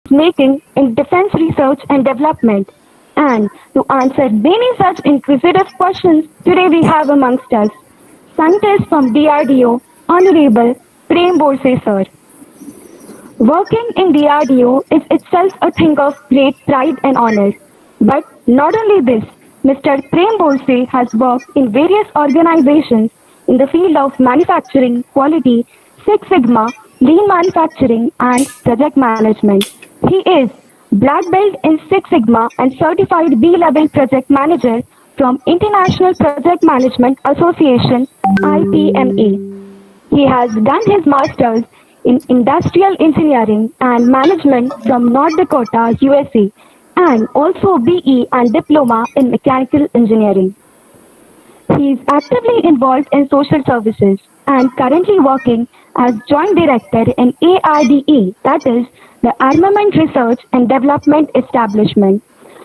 making in defense research and development. And to answer many such inquisitive questions, today we have amongst us scientist from DRDO, Honorable Prem Borse sir. Working in DRDO is itself a thing of great pride and honor. But not only this, Mr. Prem Borse has worked in various organizations in the field of manufacturing, quality, Six Sigma, lean manufacturing, and project management. He is Black Belt in Six Sigma and Certified B-Level Project Manager from International Project Management Association IPMA. He has done his master's in industrial engineering and management from North Dakota, USA, and also BE and diploma in mechanical engineering. He is actively involved in social services and currently working as joint director in ARDE, that is the Armament Research and Development Establishment.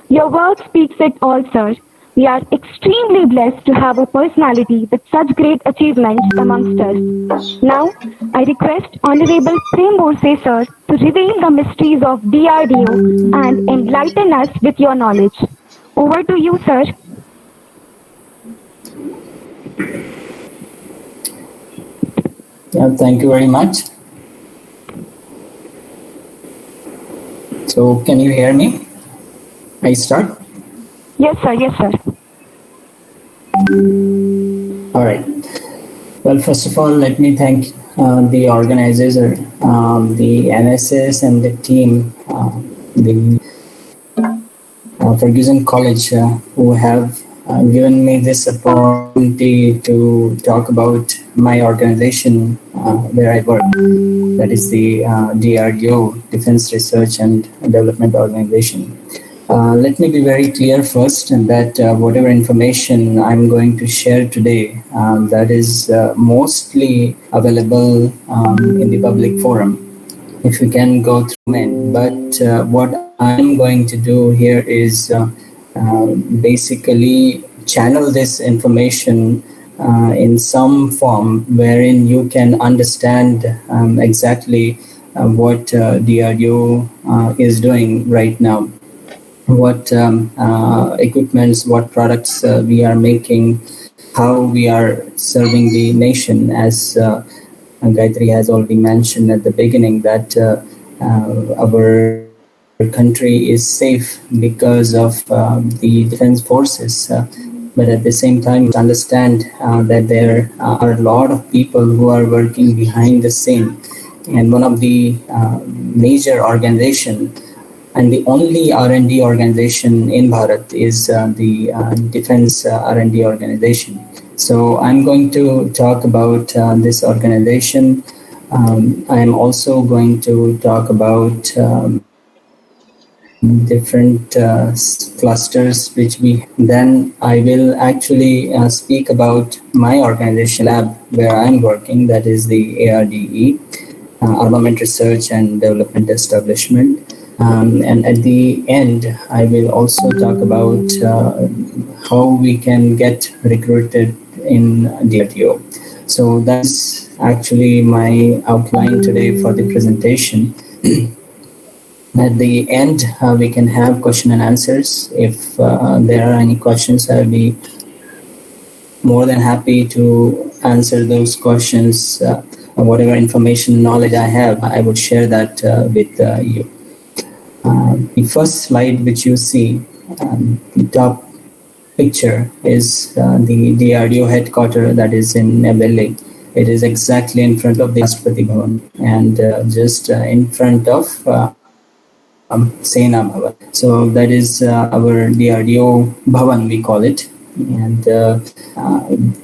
Your work speaks it all, sir. We are extremely blessed to have a personality with such great achievements amongst us. Now, I request Honorable Prem Borse sir to reveal the mysteries of DRDO and enlighten us with your knowledge. Over to you, sir. Thank you very much. So, can you hear me? I start? Yes, sir. Yes, sir. All right. Well, first of all, let me thank the organizers, the NSS and the team, the Ferguson College, who have given me this opportunity to talk about my organization where I work. That is the DRDO, Defense Research and Development Organization. Let me be very clear first that whatever information I'm going to share today, that is mostly available in the public forum, if you can go through it. But what I'm going to do here is basically channel this information in some form wherein you can understand exactly what DRDO is doing right now, what equipments, what products we are making, how we are serving the nation, as Gayatri has already mentioned at the beginning, that our country is safe because of the defense forces. But at the same time, understand that there are a lot of people who are working behind the scene. And one of the major organizations and the only R&D organization in Bharat is the Defense R&D organization. So I'm going to talk about this organization. I'm also going to talk about different clusters which we then I will actually speak about my organization lab where I'm working, that is the ARDE, Armament Research and Development Establishment. And at the end, I will also talk about how we can get recruited in DRDO. So that's actually my outline today for the presentation. At the end, we can have question and answers. If there are any questions, I'll be more than happy to answer those questions. Whatever information, knowledge I have, I would share that with you. The first slide which you see, the top picture is the DRDO headquarters that is in Delhi. It is exactly in front of the Rashtrapati Bhavan and just in front of Sena Bhavan. So that is our DRDO Bhavan, we call it. And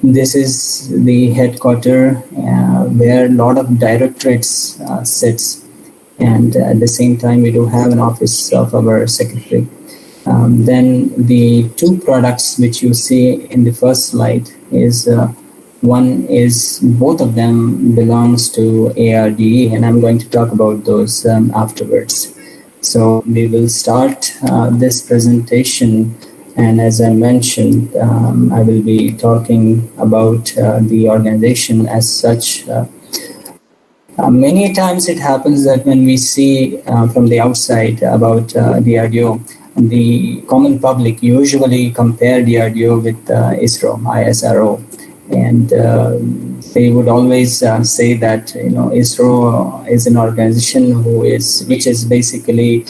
this is the headquarters where a lot of directorates sits. And at the same time, we do have an office of our secretary. Then the two products which you see in the first slide is one is both of them belongs to ARDE, and I'm going to talk about those afterwards. So we will start this presentation, and as I mentioned, I will be talking about the organization as such. Many times it happens that when we see from the outside about DRDO, the common public usually compare DRDO with ISRO, and they would always say that ISRO is an organization which is basically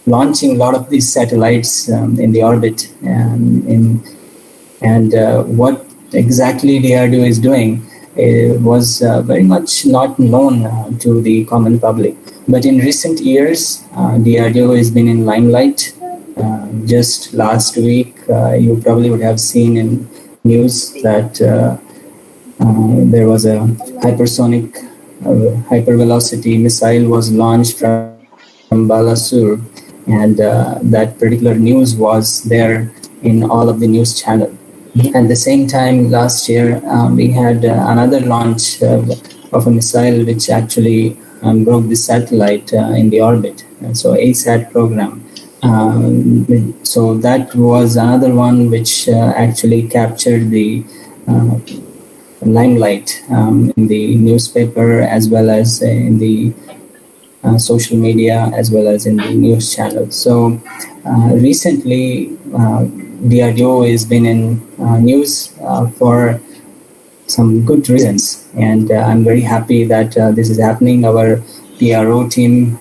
launching a lot of these satellites in the orbit, and what exactly DRDO is doing was very much not known to the common public. But in recent years, DRDO has been in limelight. Just last week, you probably would have seen in news that there was a hypersonic hypervelocity missile was launched from Balasur, and that particular news was there in all of the news channel. At the same time, last year we had another launch of a missile which actually broke the satellite in the orbit. So ASAT program. So that was another one which actually captured the limelight in the newspaper as well as in the social media as well as in the news channels. So recently, DRDO has been in news for some good reasons, and I'm very happy that this is happening. Our PRO team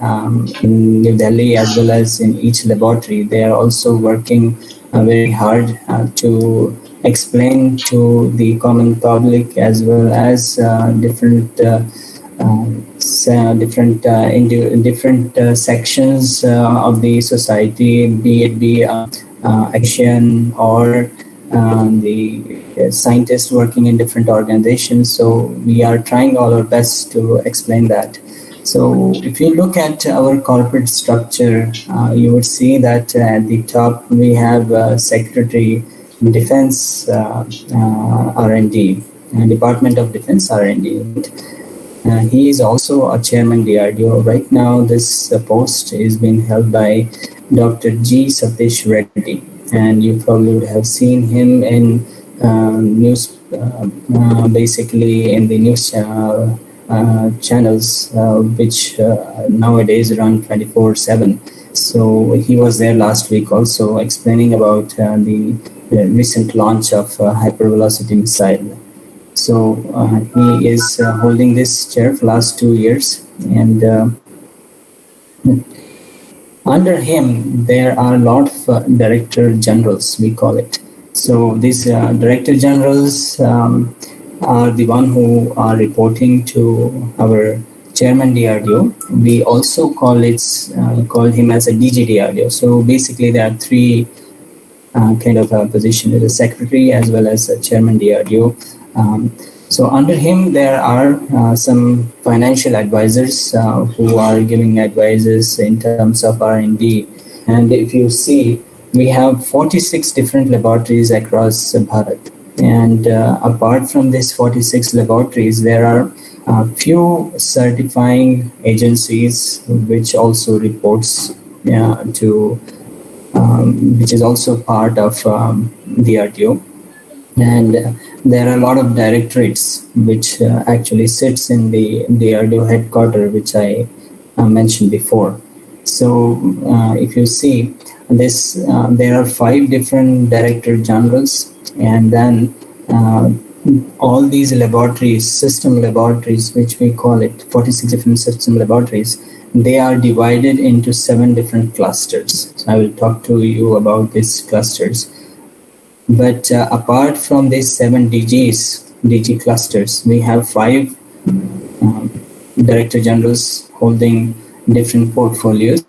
in New Delhi as well as in each laboratory, they are also working very hard to explain to the common public as well as different sections of the society, be it action or the scientists working in different organizations. So we are trying all our best to explain that. So if you look at our corporate structure, you would see that at the top we have Secretary Defense R&D, Department of Defense R&D. He is also a chairman DRDO. Right now, this post is being held by Dr. G. Satish Reddy, and you probably would have seen him in news, basically in the news channels, which nowadays run 24/7. So he was there last week also explaining about the recent launch of hypervelocity missile. So he is holding this chair for last 2 years, and under him there are a lot of director generals, we call it. So these director generals are the one who are reporting to our chairman DRDO. We also call him as a DG DRDO. So basically there are three kind of position as a secretary as well as a chairman DRDO. So under him, there are some financial advisors who are giving advices in terms of R&D. And if you see, we have 46 different laboratories across Bharat. And apart from these 46 laboratories, there are a few certifying agencies which also reports to, which is also part of DRDO. And there are a lot of directorates which actually sits in the DRDO headquarters, which I mentioned before. So if you see this, there are 5 different director generals, and then all these laboratories, system laboratories, which we call it, 46 different system laboratories, they are divided into 7 different clusters. So I will talk to you about these clusters. But apart from these 7 DG clusters, we have 5 director generals holding different portfolios.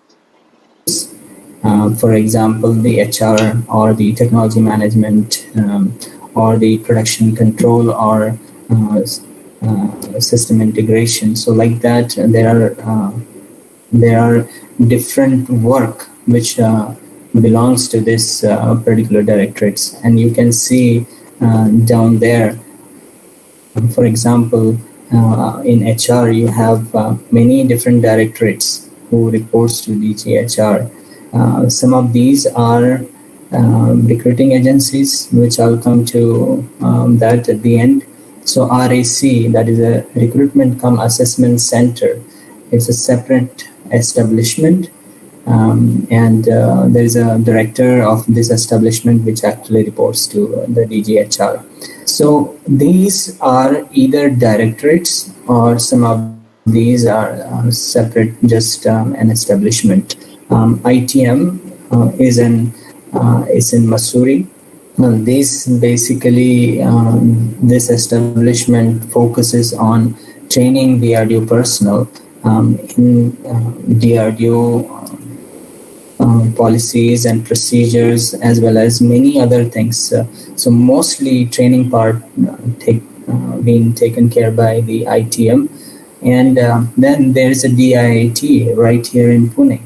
For example, the HR or the technology management or the production control or system integration. So like that, there are different work which belongs to this particular directorates, and you can see down there, for example, in HR you have many different directorates who reports to DGHR. Some of these are recruiting agencies, which I'll come to that at the end. So RAC, that is a Recruitment Cum Assessment Center, it's a separate establishment, and there is a director of this establishment which actually reports to the DGHR. So these are either directorates or some of these are separate, just an establishment. ITM is in Missouri. This basically, this establishment focuses on training DRDO personnel in DRDO policies and procedures, as well as many other things. So mostly training part being taken care by the ITM, and then there is a DIIT right here in Pune.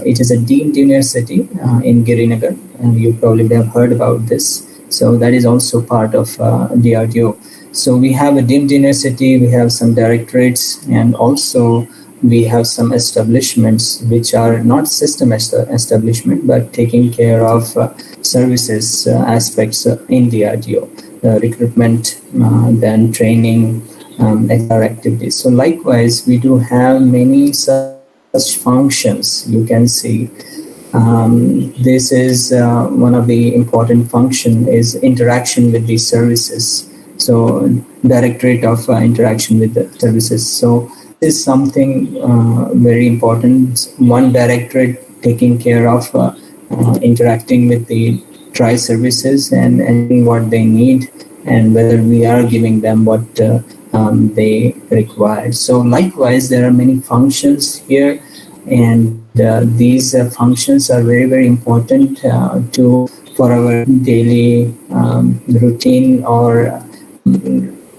It is a deemed university in Girinagar, and you probably have heard about this. So that is also part of DRDO. So we have a deemed university, we have some directorates, and also we have some establishments which are not system establishment, but taking care of services aspects in DRDO, recruitment, then training, HR activities. So likewise, we do have many such functions. You can see this is one of the important function is interaction with these services. So directorate of interaction with the services. So this is something very important. One directorate taking care of interacting with the tri services and what they need, and whether we are giving them what they require. So likewise, there are many functions here, and these functions are very, very important for our daily routine or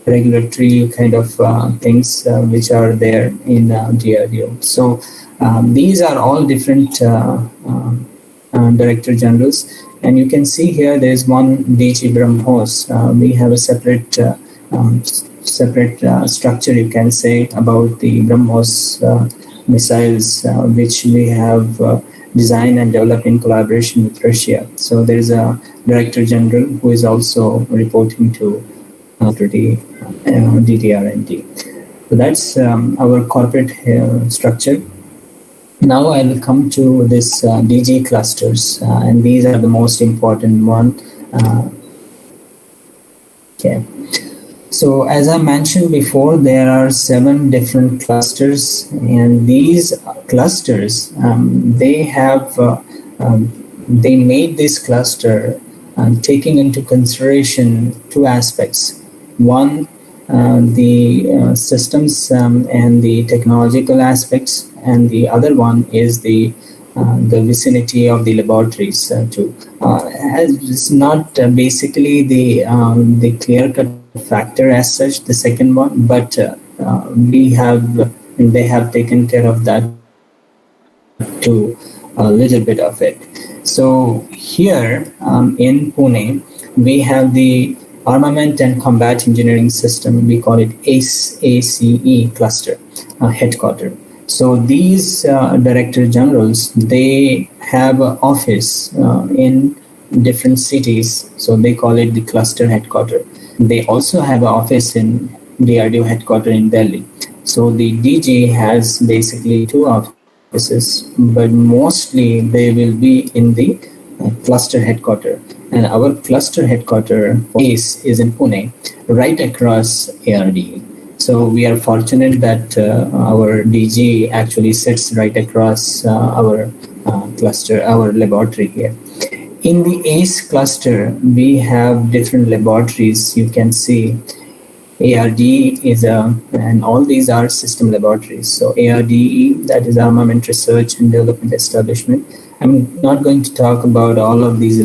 regulatory kind of things which are there in DRDO. So these are all different Director Generals, and you can see here there is one DG BrahMos. We have a separate structure, you can say, about the BrahMos missiles, which we have designed and developed in collaboration with Russia. So there is a Director General who is also reporting to the DDR&D. So that's our corporate structure. Now I will come to this DG clusters, and these are the most important one. Okay. So as I mentioned before, there are 7 different clusters, and these clusters, they made this cluster taking into consideration 2 aspects. One, the systems and the technological aspects, and the other one is the vicinity of the laboratories too. It's not basically the clear-cut factor as such, the second one, but they have taken care of that to a little bit of it. So here in Pune, we have the Armament and Combat Engineering System. We call it ACE cluster headquarters. So these Director Generals, they have an office in different cities. So they call it the cluster headquarters. They also have an office in DRDO headquarters in Delhi. So the DG has basically 2 offices, but mostly they will be in the cluster headquarters. And our cluster headquarters ACE is in Pune, right across ARDE. So we are fortunate that our DG actually sits right across our cluster, our laboratory here. In the ACE cluster, we have different laboratories. You can see ARDE is and all these are system laboratories. So ARDE, that is Armament Research and Development Establishment. I'm not going to talk about all of these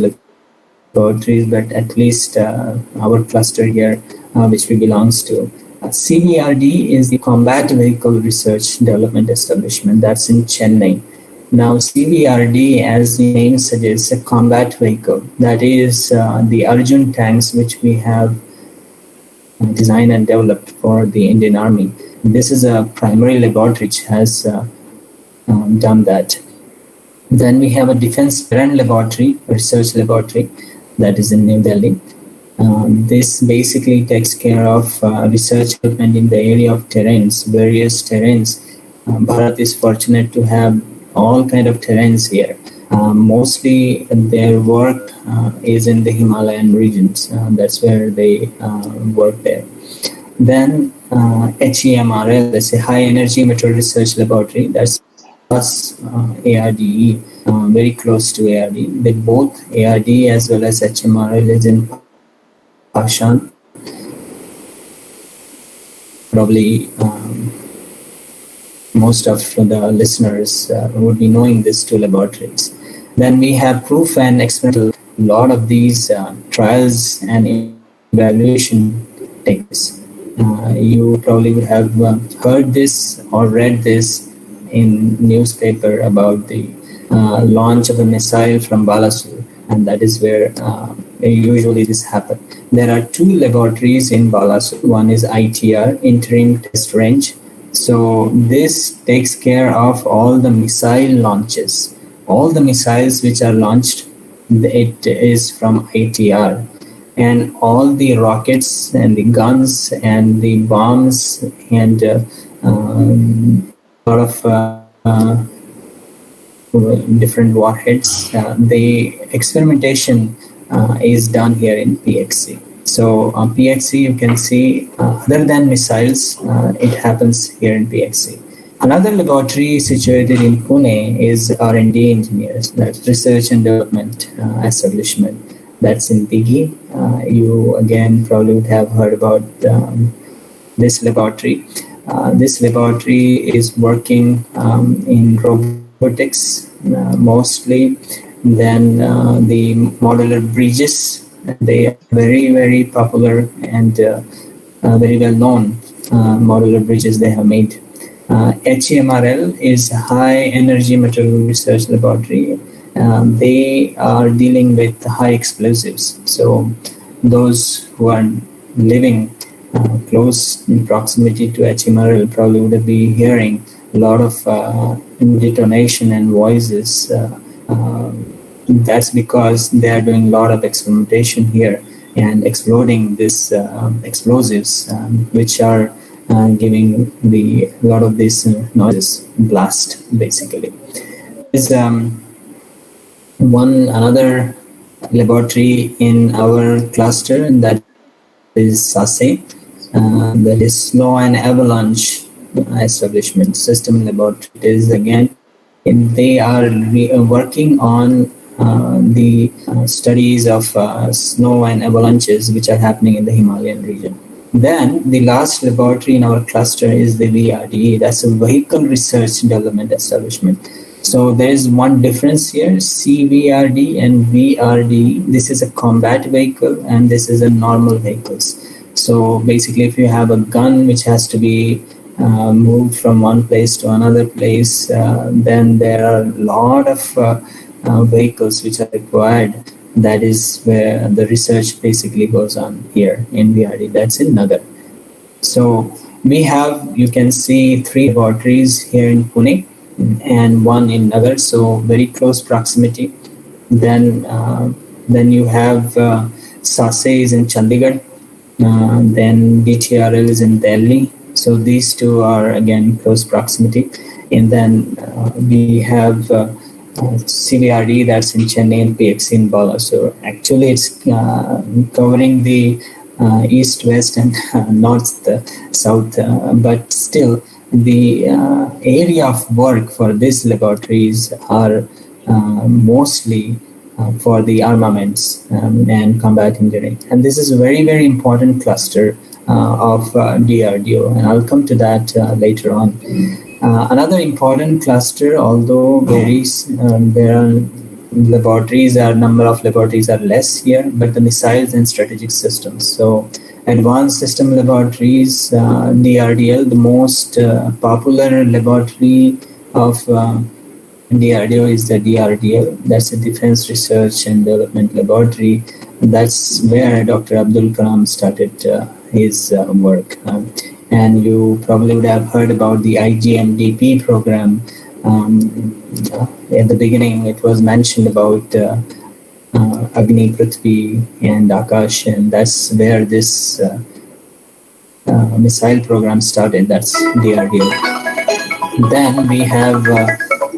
laboratories, but at least our cluster here, which we belongs to. CBRD is the Combat Vehicle Research Development Establishment. That's in Chennai. Now, CBRD, as the name suggests, a combat vehicle. That is the Arjun tanks, which we have designed and developed for the Indian Army. This is a primary laboratory which has done that. Then we have a Defense Parent Laboratory, research laboratory, that is in New Delhi. This basically takes care of research development in the area of terrains, various terrains. Bharat is fortunate to have all kind of terrains here. Mostly their work is in the Himalayan regions. That's where they work there. Then HEMRL, that's a High Energy Meteor Research Laboratory. That's plus ARDE, very close to ARDE. They both ARDE as well as HMRL is in Pashan. Probably most of the listeners would be knowing these two laboratories. Then we have proof and experimental. A lot of these trials and evaluation takes. You probably would have heard this or read this in newspaper about the launch of a missile from Balasur, and that is where usually this happens. There are two laboratories in Balasur. One is ITR, Interim Test Range. So this takes care of all the missile launches. All the missiles which are launched, it is from ITR. And all the rockets and the guns and the bombs and a lot of different warheads, the experimentation is done here in PXC. So on PXC, you can see other than missiles, it happens here in PXC. Another laboratory situated in Pune is R&D engineers, that's research and development establishment. That's in Dighi. You again probably would have heard about this laboratory. This laboratory is working in robotics mostly. Then the modular bridges, they are very, very popular and very well known modular bridges they have made. HEMRL is High Energy Material Research Laboratory. They are dealing with high explosives. So those who are living close in proximity to HMRL probably would be hearing a lot of detonation and voices. That's because they are doing a lot of experimentation here and exploding these explosives, which are giving a lot of these noises, blast basically. There's another laboratory in our cluster, and that is SASE, that is Snow and Avalanche Establishment System Laboratory. It is again, they are working on the studies of snow and avalanches which are happening in the Himalayan region. Then the last laboratory in our cluster is the VRDE, that's a Vehicle Research Development Establishment. So there is one difference here, CVRD and VRD. This is a combat vehicle and this is a normal vehicles. So basically if you have a gun which has to be moved from one place to another place, then there are a lot of vehicles which are required. That is where the research basically goes on here in VRD. That's in Nagar. So we have, you can see 3 laboratories here in Pune and 1 in Nagar, so very close proximity. Then you have SASE is in Chandigarh, then DTRL is in Delhi. So these 2 are again close proximity. And then we have CVRD, that's in Chennai, and PXC in Bala. So actually it's covering the east, west and north, south, but still the area of work for these laboratories are mostly for the armaments and combat engineering. And this is a very, very important cluster of DRDO, and I'll come to that later on. Another important cluster, although varies, there are laboratories, number of laboratories are less here, but the missiles and strategic systems. So advanced system laboratories, DRDL, the most popular laboratory of DRDO is the DRDL. That's a Defense Research and Development Laboratory. That's where Dr. Abdul Kalam started his work. And you probably would have heard about the IGMDP program. At the beginning, it was mentioned about Agni, Prithvi, and Akash, and that's where this missile program started. That's DRDO. Then we have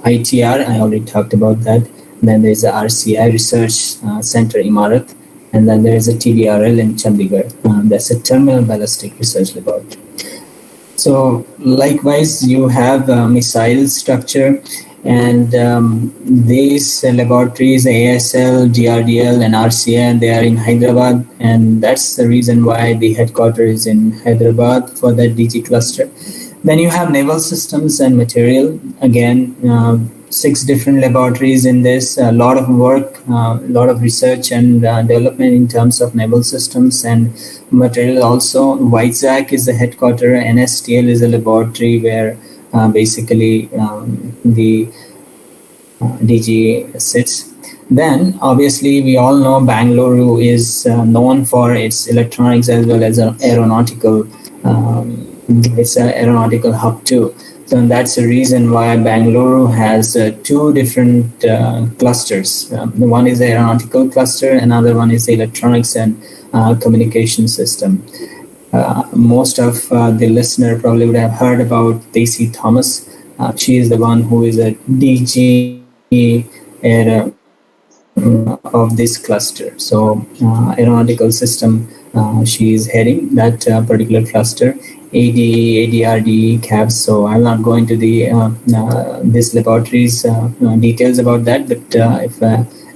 ITR. I already talked about that. Then there's the RCI Research Center Imarat, and then there is a TBRL in Chandigarh. That's a Terminal Ballistic Research Laboratory. So likewise, you have missile structure, and these laboratories, ASL, DRDL, and RCA, they are in Hyderabad, and that's the reason why the headquarters is in Hyderabad for that DG cluster. Then you have naval systems and material. Again, 6 different laboratories in this. A lot of work, a lot of research and development in terms of naval systems and material. Also, Vizag is the headquarter. NSTL is a laboratory where basically the DG sits. Then, obviously, we all know Bangalore is known for its electronics as well as aeronautical. It's an aeronautical hub too. So that's the reason why Bangalore has 2 different clusters. One is the aeronautical cluster, another one is the electronics and communication system. Most of the listener probably would have heard about Daisy Thomas. She is the one who is a DG of this cluster. So aeronautical system, she is heading that particular cluster. ADE, ADRDE, CABS. So I'm not going to the this laboratories details about that, but if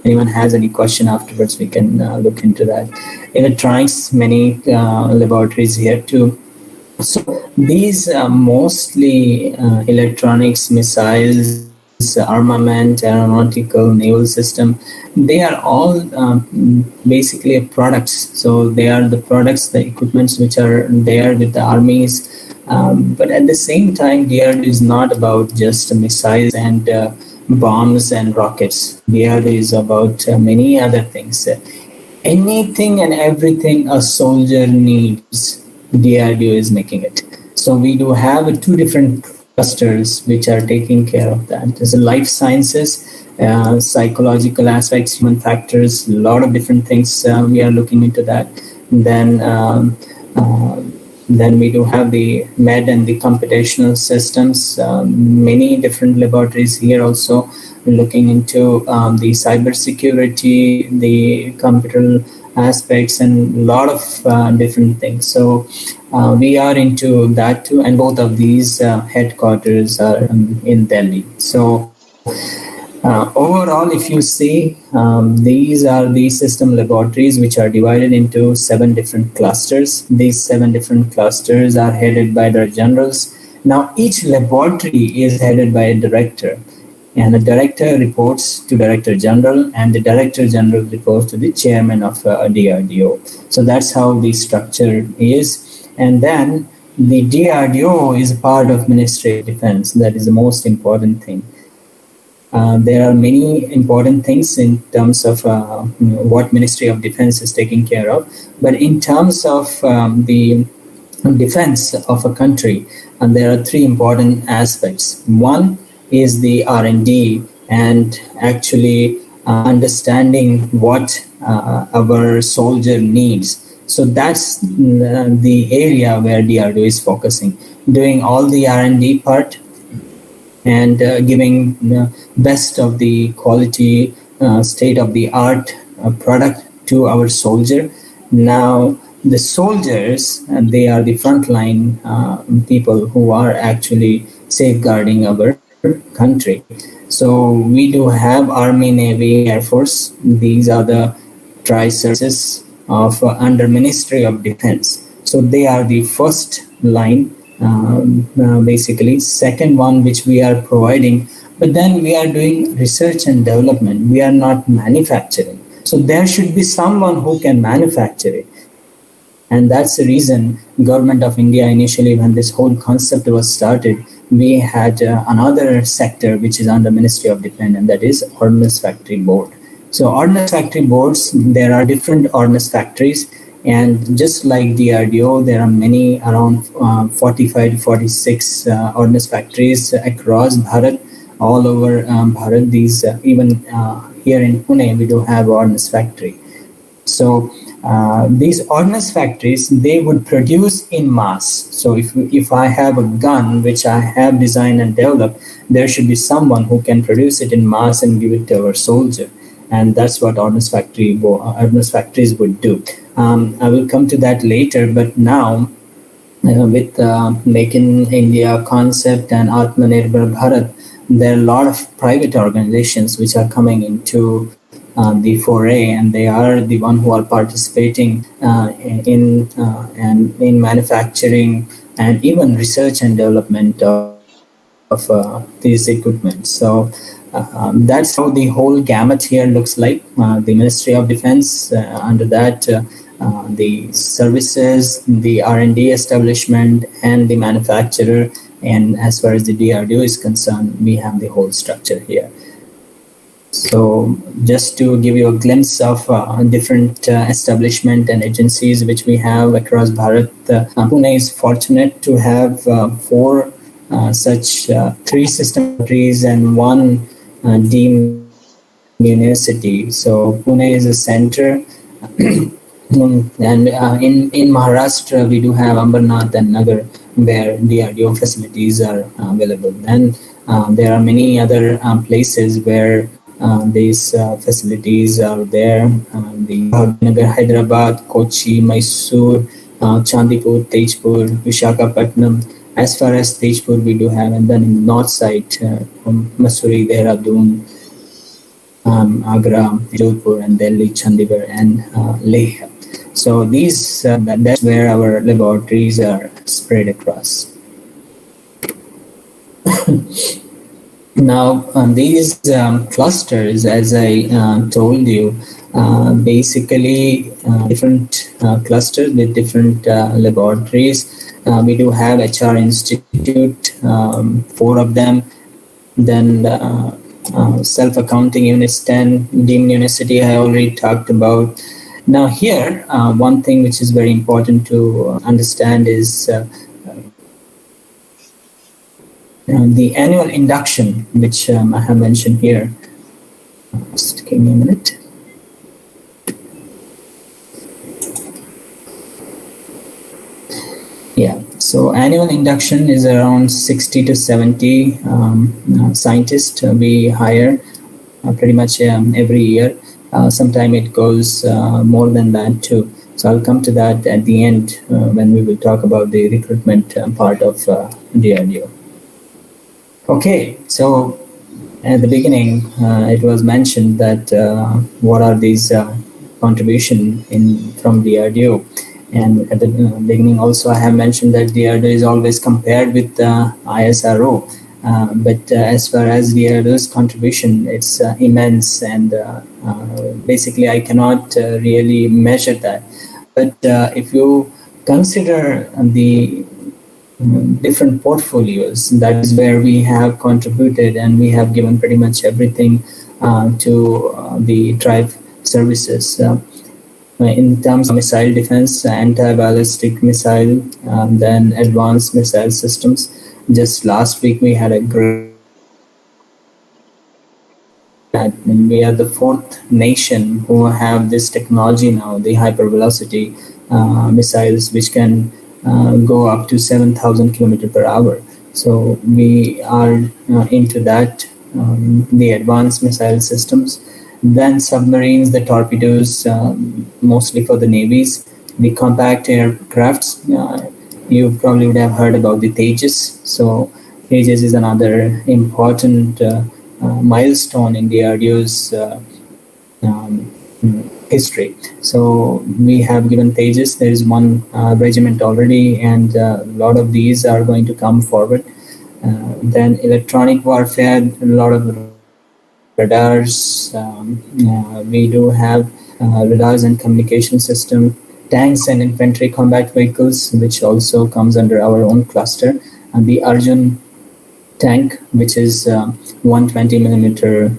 anyone has any question afterwards, we can look into that. Electronics, many laboratories here too. So these mostly electronics, missiles, armament, aeronautical, naval system, they are all basically products. So they are the products, the equipments which are there with the armies. But at the same time, DRD is not about just missiles and bombs and rockets. DRD is about many other things. Anything and everything a soldier needs, DRDO is making it. So we do have 2 different clusters which are taking care of that. There's a life sciences, psychological aspects, human factors, a lot of different things we are looking into that. Then we do have the med and the computational systems, many different laboratories here also looking into the cybersecurity, the computer aspects, and a lot of different things. So we are into that too, and both of these headquarters are in Delhi. So overall, if you see, these are the system laboratories which are divided into 7 different clusters. These 7 different clusters are headed by their generals. Now, each laboratory is headed by a director, and the director reports to Director General, and the Director General reports to the chairman of DRDO. So that's how the structure is. And then the DRDO is part of Ministry of Defense. That is the most important thing. There are many important things in terms of what Ministry of Defense is taking care of. But in terms of the defense of a country, there are 3 important aspects. One is the R&D and actually understanding what our soldier needs. So that's the area where DRDO is focusing, doing all the R&D part and giving the best of the quality, state-of-the-art product to our soldier. Now, the soldiers, they are the frontline people who are actually safeguarding our country. So we do have Army, Navy, Air Force. These are the tri-services of under Ministry of Defense. So they are the first line, basically. Second one, which we are providing, but then we are doing research and development. We are not manufacturing. So there should be someone who can manufacture it. And that's the reason Government of India initially, when this whole concept was started, we had another sector which is under Ministry of Defense, and that is Ordnance Factory Board. So Ordnance Factory Boards, there are different ordnance factories, and just like DRDO, there are many, around 45 to 46 ordnance factories across Bharat, all over Bharat. These even here in Pune, we do have ordnance factory. So these ordnance factories, they would produce in mass. So if I have a gun which I have designed and developed, there should be someone who can produce it in mass and give it to our soldier. And that's what ordnance factories would do. I will come to that later, but now with Make in India concept and Atmanirbhar Bharat, there are a lot of private organizations which are coming into the foray, and they are the one who are participating in manufacturing and even research and development of these equipment. So that's how the whole gamut here looks like. The Ministry of Defense, under that the services, the R&D establishment, and the manufacturer. And as far as the DRDO is concerned, we have the whole structure here. So just to give you a glimpse of different establishment and agencies which we have across Bharat, Pune is fortunate to have four such three system countries and one deemed university. So Pune is a center. And in Maharashtra, we do have Ambernath and Nagar, where DRDO facilities are available. And there are many other places where these facilities are there. The Nagar, Hyderabad, Kochi, Mysore, Chandipur, Tejpur, Vishakhapatnam. As far as Tejpur, we do have, and then in the north side, from Mussoorie, Dehradun, Agra, Jodhpur, and Delhi, Chandigarh, and Leh. So these that's where our laboratories are spread across. Now, these clusters, as I told you, basically different clusters with different laboratories. We do have HR Institute, 4 of them. Then self-accounting units, 10, deemed university I already talked about. Now here, one thing which is very important to understand is the annual induction, which I have mentioned here. Just give me a minute. Yeah, so annual induction is around 60 to 70 scientists we hire pretty much every year. Sometime it goes more than that too. So I'll come to that at the end when we will talk about the recruitment part of DRDO. Okay, so at the beginning, it was mentioned that what are these contribution from DRDO. And at the beginning also, I have mentioned that DRDO is always compared with ISRO. But as far as DRDO's contribution, it's immense, and basically I cannot really measure that. But if you consider the different portfolios, that is where we have contributed, and we have given pretty much everything to the tribe services. In terms of missile defense, anti-ballistic missile, then advanced missile systems. Just last week we had a great, and we are the 4th nation who have this technology now, the hypervelocity missiles, which can go up to 7,000 kilometers per hour. So we are into that, the advanced missile systems. Then submarines, the torpedoes, mostly for the navies. The compact aircrafts, you probably would have heard about the Tejas. So Tejas is another important milestone in DRDO's history. So we have given Tejas. There is one regiment already, and a lot of these are going to come forward. Then electronic warfare, a lot of radars. We do have radars and communication system, tanks and infantry combat vehicles, which also comes under our own cluster. And the Arjun tank, which is 120 millimeter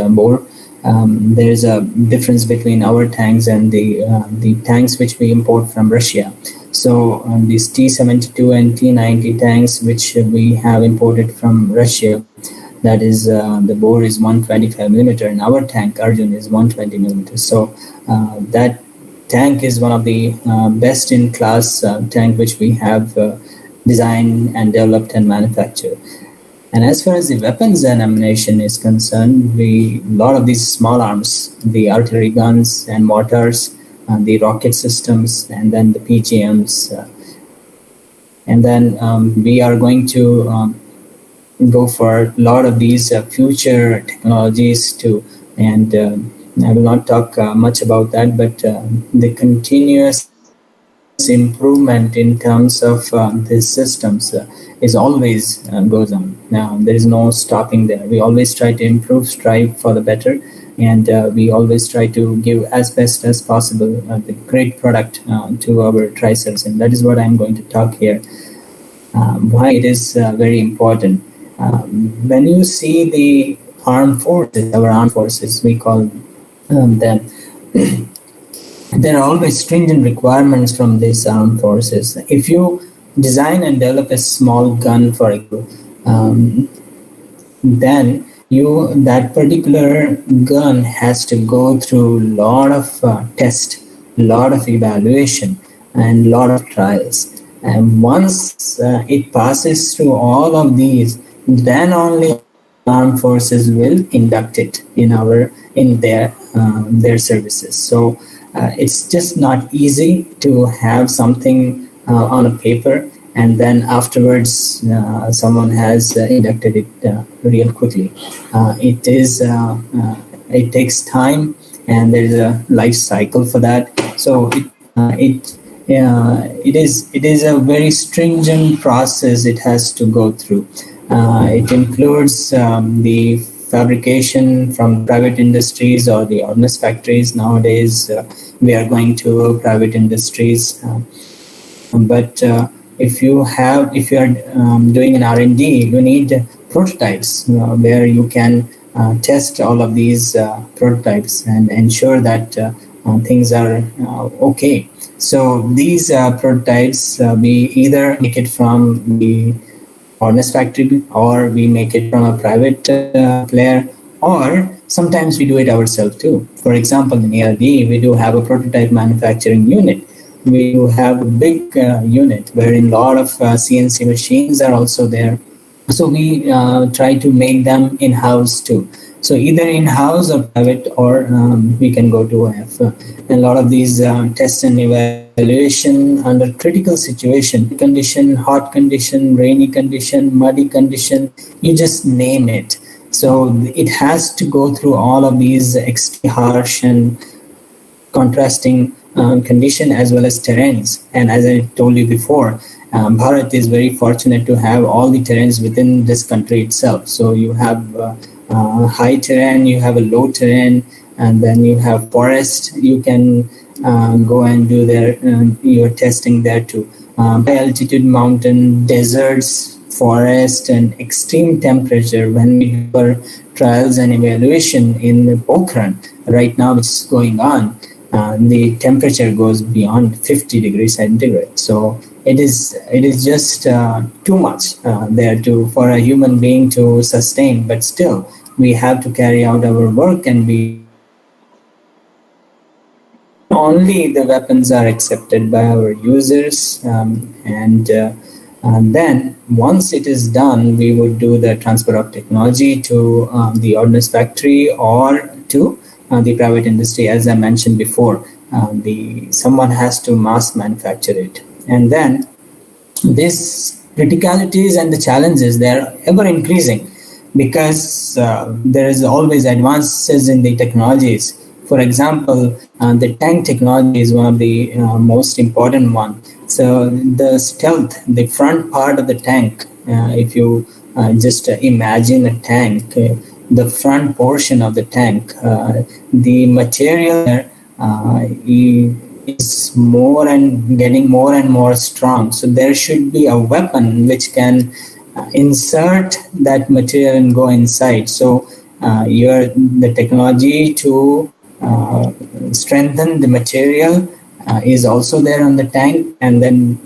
bore. There is a difference between our tanks and the tanks which we import from Russia. So these T-72 and T-90 tanks, which we have imported from Russia, That is, the bore is 125 millimeter, and our tank Arjun is 120 millimeters. So that tank is one of the best in class tank which we have designed and developed and manufactured. And as far as the weapons and ammunition is concerned, a lot of these small arms, the artillery guns and mortars, the rocket systems, and then the PGMs, and then we are going to go for a lot of these future technologies too. And I will not talk much about that, but the continuous improvement in terms of these systems is always goes on. Now there is no stopping there. We always try to improve, strive for the better, and we always try to give as best as possible the great product to our tricers, and that is what I'm going to talk here. Why it is very important. When you see the armed forces, our armed forces, we call them, there are always stringent requirements from these armed forces. If you design and develop a small gun, for example, then that particular gun has to go through a lot of test, a lot of evaluation, and a lot of trials. And once it passes through all of these, then only armed forces will induct it in their services. So it's just not easy to have something on a paper and then afterwards someone has inducted it real quickly. It takes time, and there is a life cycle for that. So it is a very stringent process it has to go through. It includes the fabrication from private industries or the ordnance factories. Nowadays, we are going to private industries. But if you are doing an R&D, you need prototypes where you can test all of these prototypes and ensure that things are okay. So these prototypes, we either make it from the ordnance factory, or we make it from a private player, or sometimes we do it ourselves too. For example, in ARDE, we do have a prototype manufacturing unit. We do have a big unit wherein a lot of CNC machines are also there. So we try to make them in-house too. So either in-house or private, or we can go to OF. And a lot of these tests and evaluation under critical situation, condition, hot condition, rainy condition, muddy condition, you just name it. So it has to go through all of these extremely harsh and contrasting condition as well as terrains. And as I told you before, Bharat is very fortunate to have all the terrains within this country itself. So you have high terrain, you have a low terrain, and then you have forest. You can go and do your testing there too. High altitude mountain, deserts, forest, and extreme temperature. When we do our trials and evaluation in Pokhran right now, which is going on, the temperature goes beyond 50 degrees centigrade. So it is just too much there for a human being to sustain. But still, we have to carry out our work, and only the weapons are accepted by our users, and then once it is done, we would do the transfer of technology to the ordnance factory or to the private industry. As I mentioned before, someone has to mass manufacture it. And then these criticalities and the challenges, they are ever increasing because there is always advances in the technologies. For example, the tank technology is one of the most important one. So the stealth, the front part of the tank, if you just imagine a tank, the front portion of the tank, the material is getting more and more strong. So there should be a weapon which can insert that material and go inside. So the technology to strengthen the material is also there on the tank. And then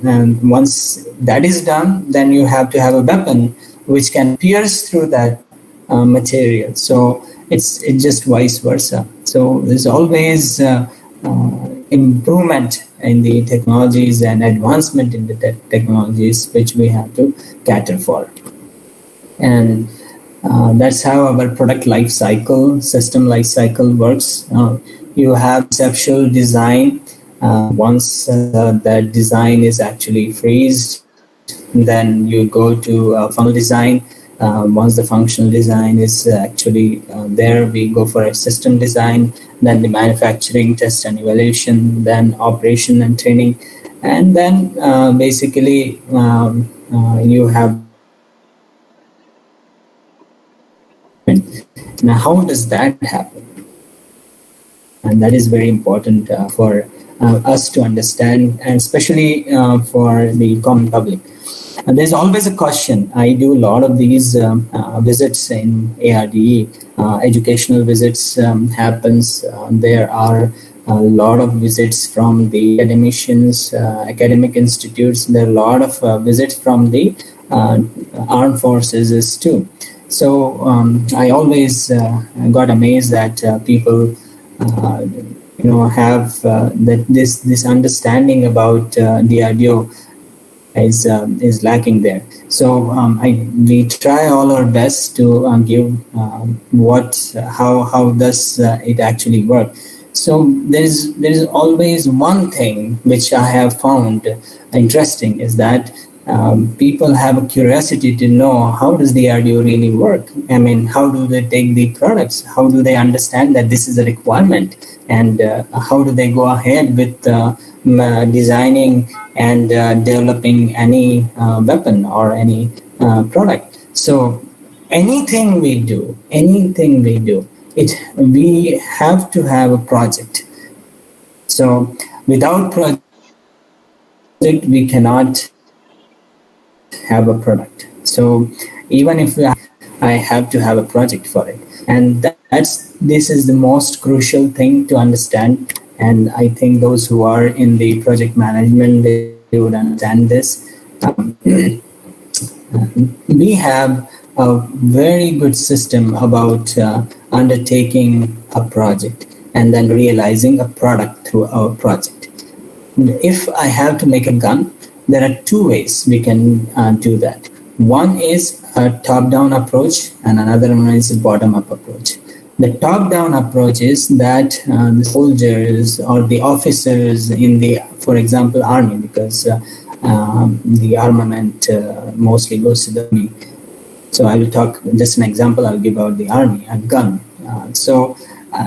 once that is done, then you have to have a weapon which can pierce through that material. So it's just vice versa. So there's always improvement in the technologies and advancement in the technologies which we have to cater for. And that's how our product life cycle, system life cycle works. You have conceptual design. Once that design is actually freezed, then you go to functional design. Once the functional design is actually there, we go for a system design, then the manufacturing, test and evaluation, then operation and training, and then basically you have the deployment. Now, how does that happen? And that is very important for us to understand, and especially for the common public. There's always a question. I do a lot of these visits in ARDE. Educational visits happens. There are a lot of visits from the academicians, academic institutes. There are a lot of visits from the armed forces too. So I always got amazed that people have that this understanding about DRDO is lacking there. So we try all our best to give how does it actually work. So there is always one thing which I have found interesting, is that people have a curiosity to know how does the RDO really work. I mean, how do they take the products? How do they understand that this is a requirement? And how do they go ahead with designing and developing any weapon or any product? So anything we do, we have to have a project. So without project, we cannot have a product. So even if I have to have a project for it, and this is the most crucial thing to understand. And I think those who are in the project management, they would understand this. We have a very good system about undertaking a project and then realizing a product through our project. If I have to make a gun, there are two ways we can do that. One is a top-down approach, and another one is a bottom-up approach. The top-down approach is that the soldiers or the officers in the, for example, army, because the armament mostly goes to the army. So I will talk, just an example I'll give out the army, a gun.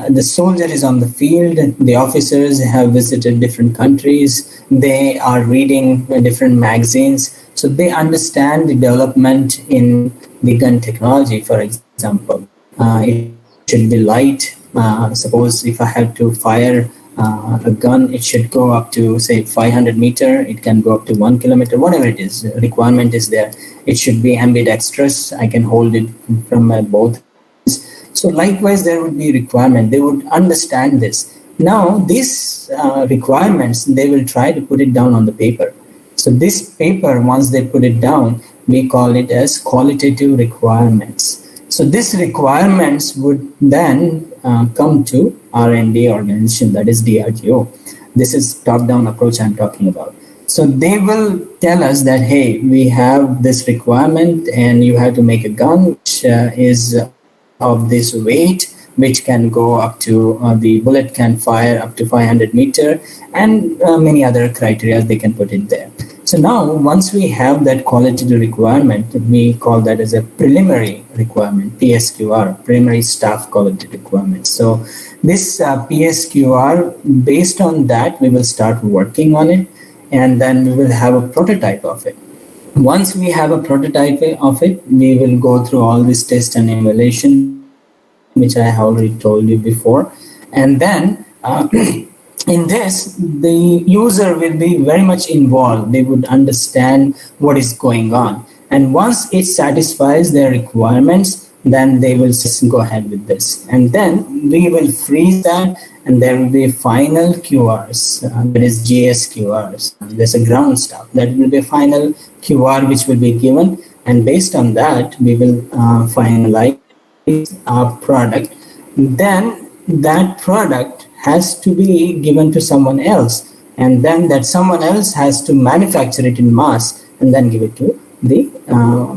The soldier is on the field, the officers have visited different countries, they are reading different magazines, so they understand the development in the gun technology, for example. It should be light. Suppose if I have to fire a gun, it should go up to, say, 500 meter, it can go up to 1 kilometer, whatever it is, requirement is there. It should be ambidextrous, I can hold it from both. So likewise, there would be requirement. They would understand this. Now, these requirements, they will try to put it down on the paper. So this paper, once they put it down, we call it as qualitative requirements. So these requirements would then come to R&D organization, that is DRDO. This is top-down approach I'm talking about. So they will tell us that, hey, we have this requirement and you have to make a gun which is of this weight, which can go up to, the bullet can fire up to 500 meter, and many other criteria they can put in there. So now, once we have that qualitative requirement, we call that as a preliminary requirement, PSQR, preliminary staff quality requirement. So this PSQR, based on that, we will start working on it, and then we will have a prototype of it. Once we have a prototype of it, we will go through all this test and evaluation, which I have already told you before. And then in this, the user will be very much involved. They would understand what is going on. And once it satisfies their requirements, then they will just go ahead with this. And then we will freeze that, and there will be final QRs, that is GSQRs. There's a ground stuff. That will be a final QR which will be given. And based on that, we will finalize a product, then that product has to be given to someone else, and then that someone else has to manufacture it in mass and then give it to the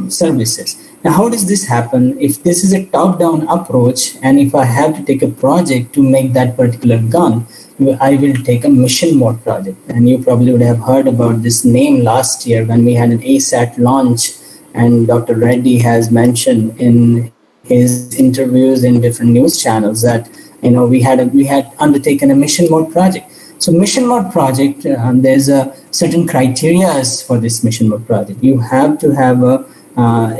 services. Now, how does this happen? If this is a top-down approach, and if I have to take a project to make that particular gun, I will take a mission mode project. And you probably would have heard about this name last year when we had an ASAT launch, and Dr. Reddy has mentioned in his interviews in different news channels that we had undertaken a mission mode project. So mission mode project, there's a certain criteria for this mission mode project. You have to have a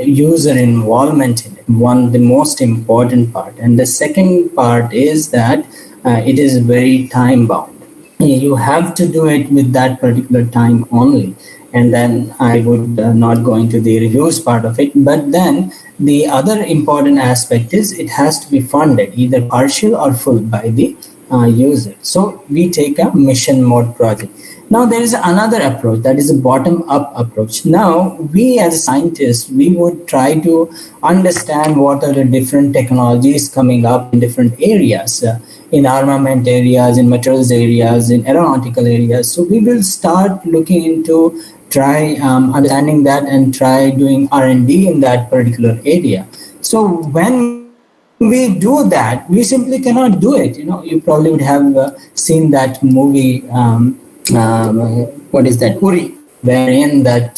user involvement in it. One, the most important part, and the second part is that it is very time bound. You have to do it with that particular time only. And then I would not go into the reviews part of it. But then the other important aspect is it has to be funded, either partial or full, by the user. So we take a mission mode project. Now there is another approach, that is a bottom-up approach. Now we as scientists, we would try to understand what are the different technologies coming up in different areas, in armament areas, in materials areas, in aeronautical areas. So we will start looking into try understanding that and try doing R&D in that particular area. So when we do that, we simply cannot do it. You probably would have seen that movie, what is that, Uri, wherein that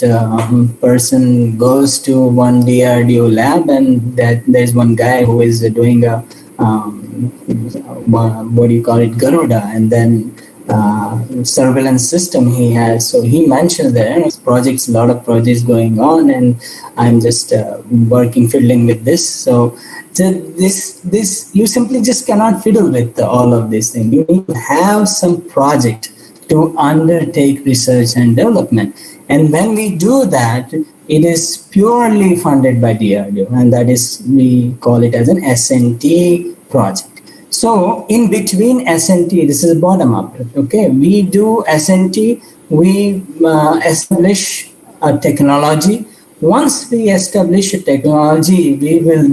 person goes to one DRDO lab, and that there's one guy who is doing a what do you call it, Garuda, and then surveillance system he has. So he mentions that projects, a lot of projects going on, and I'm just fiddling with this. So this you simply just cannot fiddle with all of these things. You need to have some project to undertake research and development. And when we do that, it is purely funded by DRDO, and that is, we call it as an S&T project. So in between S&T, this is bottom up. Okay, we do S&T, we establish a technology. Once we establish a technology, we will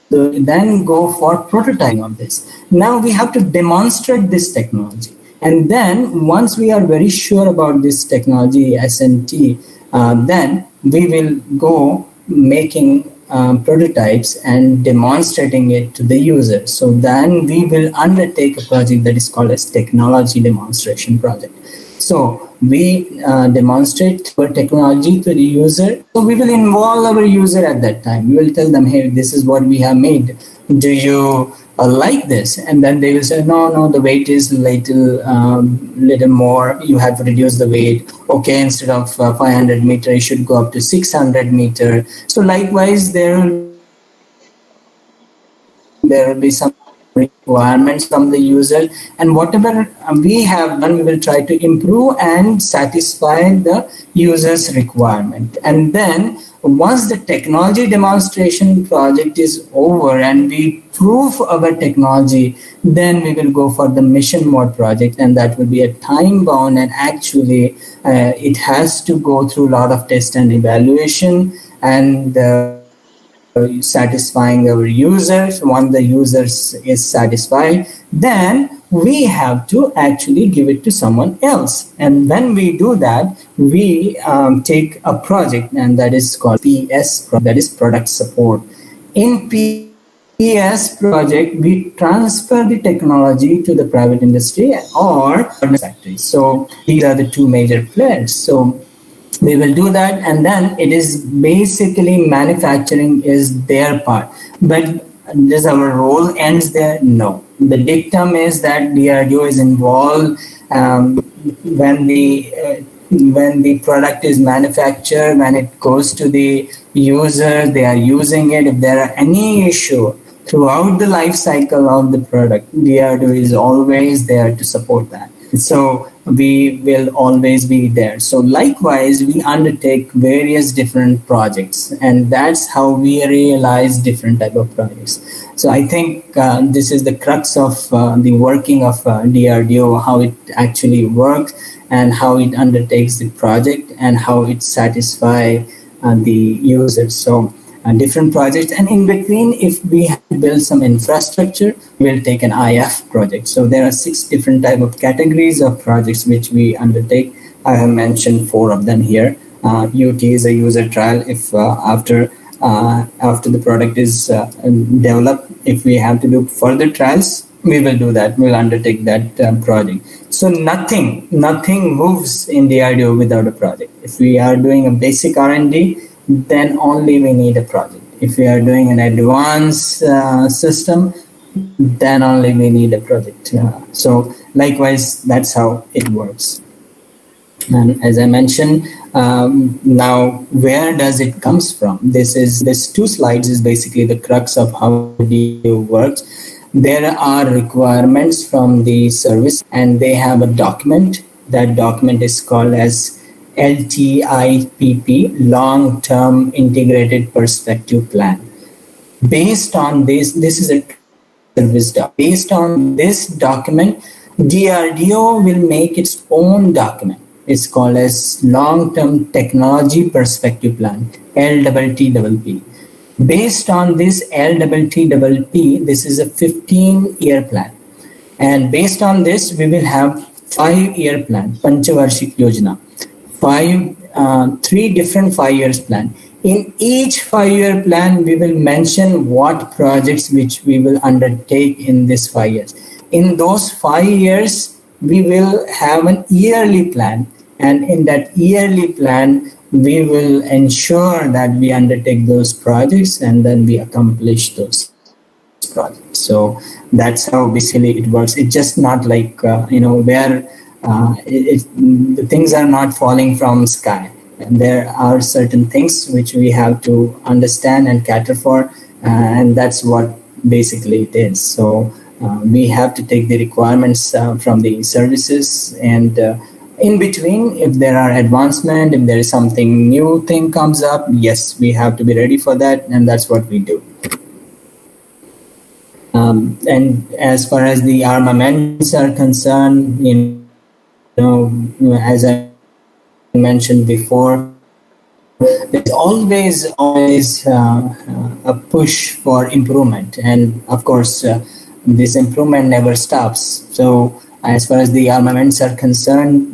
then go for prototyping of this. Now we have to demonstrate this technology. And then once we are very sure about this technology, S&T, then we will go making prototypes and demonstrating it to the user. So then we will undertake a project that is called as technology demonstration project. So we demonstrate our technology to the user. So we will involve our user at that time. We will tell them, hey, this is what we have made. Do you like this? And then they will say, no, the weight is little more. You have to reduce the weight. Okay, instead of 500 meter, you should go up to 600 meter. So likewise, there will be some requirements from the user, and whatever we have done, we will try to improve and satisfy the user's requirement. And then once the technology demonstration project is over and we prove our technology, then we will go for the mission mode project, and that will be a time bound, and actually it has to go through a lot of test and evaluation and satisfying our users. Once the users is satisfied, then we have to actually give it to someone else. And when we do that, we take a project, and that is called PS, that is product support. In PS project, we transfer the technology to the private industry or factory. So these are the two major players. So we will do that, and then it is basically manufacturing is their part. But does our role ends there? No. The dictum is that DRDO is involved when the product is manufactured, when it goes to the user, they are using it. If there are any issue throughout the life cycle of the product, DRDO is always there to support that. So we will always be there. So likewise, we undertake various different projects, and that's how we realize different type of projects. So I think this is the crux of the working of DRDO, how it actually works and how it undertakes the project and how it satisfies the users. So different projects. And in between, if we have to build some infrastructure, we'll take an IF project. So there are 6 different type of categories of projects which we undertake. I have mentioned 4 of them here. UT is a user trial. If after the product is developed, if we have to do further trials, we will do that. We'll undertake that project. So nothing moves in the DRDO without a project. If we are doing a basic R&D, then only we need a project. If we are doing an advanced system, then only we need a project. So likewise, that's how it works. And as I mentioned, now where does it comes from? This 2 slides is basically the crux of how DO works. There are requirements from the service, and they have a document. That document is called as LTIPP, Long-Term Integrated Perspective Plan. Based on this is a service doc. Based on this document, DRDO will make its own document. It's called as Long-Term Technology Perspective Plan, LTTPP. Based on this LTTPP, this is a 15-year plan. And based on this, we will have 5-year plan, Panchavarshik Yojana. 3 different 5 years plan. In each 5-year plan, we will mention what projects which we will undertake in this 5 years. In those 5 years, we will have an yearly plan. And in that yearly plan, we will ensure that we undertake those projects and then we accomplish those projects. So that's how basically it works. It's just not like, where the things are not falling from sky. And there are certain things which we have to understand and cater for. And that's what basically it is. So we have to take the requirements from the services, and in between, if there are advancement, if there is something new thing comes up, yes, we have to be ready for that, and that's what we do. And as far as the armaments are concerned, as I mentioned before, there's always a push for improvement, and of course, this improvement never stops. So as far as the armaments are concerned,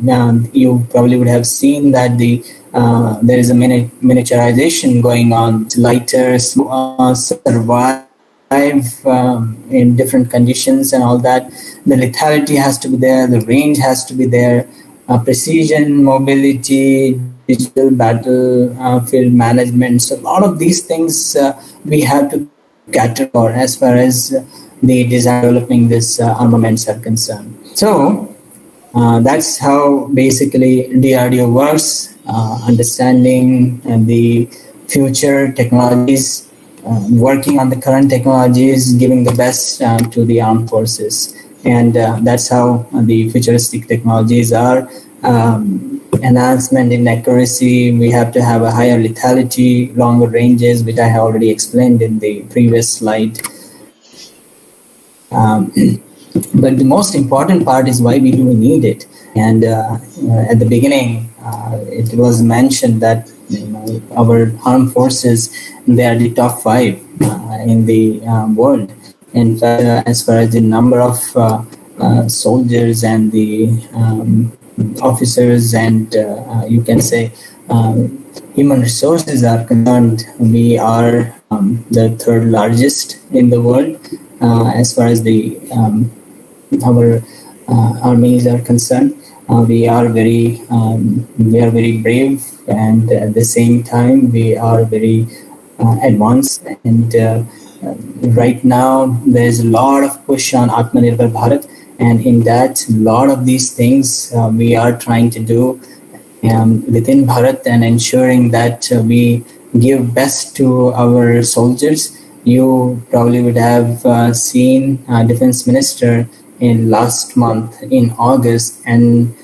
you probably would have seen that there is a miniaturization going on. Lighter, survive in different conditions and all that. The lethality has to be there. The range has to be there. Precision, mobility, digital battlefield management. So a lot of these things we have to cater for as far as the design developing this armaments are concerned. So that's how basically DRDO works, understanding the future technologies, working on the current technologies, giving the best to the armed forces. And that's how the futuristic technologies are. Enhancement in accuracy, we have to have a higher lethality, longer ranges, which I have already explained in the previous slide. But the most important part is why we do need it. And at the beginning, it was mentioned that our armed forces, they are the top 5 in the world. And as far as the number of soldiers and the officers and you can say human resources are concerned, we are the 3rd largest in the world as far as the our armies are concerned. We are very brave, and at the same time we are very advanced. And right now there's a lot of push on Atmanirbhar Bharat, and in that, a lot of these things we are trying to do within Bharat and ensuring that we give best to our soldiers. You probably would have seen Defense Minister in last month in August, and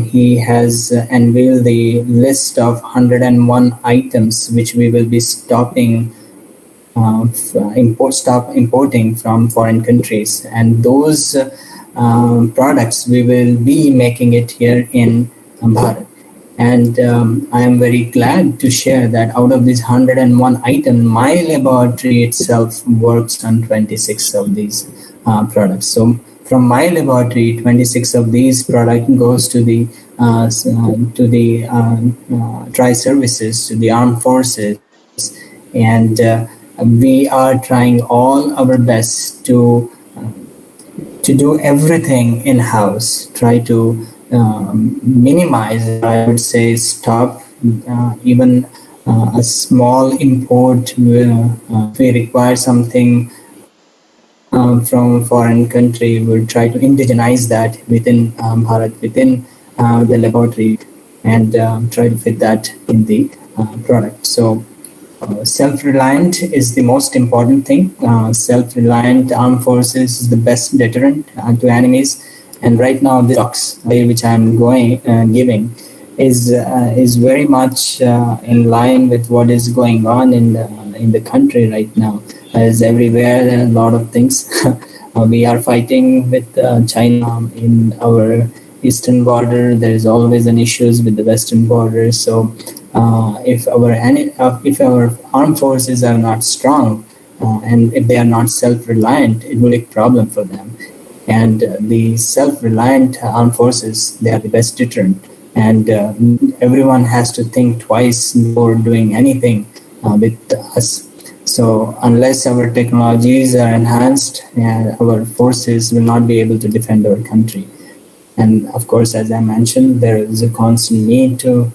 he has unveiled the list of 101 items which we will be stopping importing from foreign countries, and those products we will be making it here in Bharat. And I am very glad to share that out of these 101 items, my laboratory itself works on 26 of these products. So from my laboratory, 26 of these products goes to the tri services, to the armed forces, and we are trying all our best to do everything in house. Try to minimize, or I would say, stop even a small import. If we require something from a foreign country, we'll try to indigenize that within Bharat, within the laboratory, and try to fit that in the product. So self-reliant is the most important thing. Self-reliant armed forces is the best deterrent to enemies. And right now, the talks which I'm giving is very much in line with what is going on in the country right now. As everywhere, there are a lot of things. We are fighting with China in our eastern border. There is always an issues with the western border. So if our armed forces are not strong and if they are not self-reliant, it will be a problem for them. And the self-reliant armed forces, they are the best deterrent. And everyone has to think twice before doing anything with us. So unless our technologies are enhanced, our forces will not be able to defend our country. And of course, as I mentioned, there is a constant need to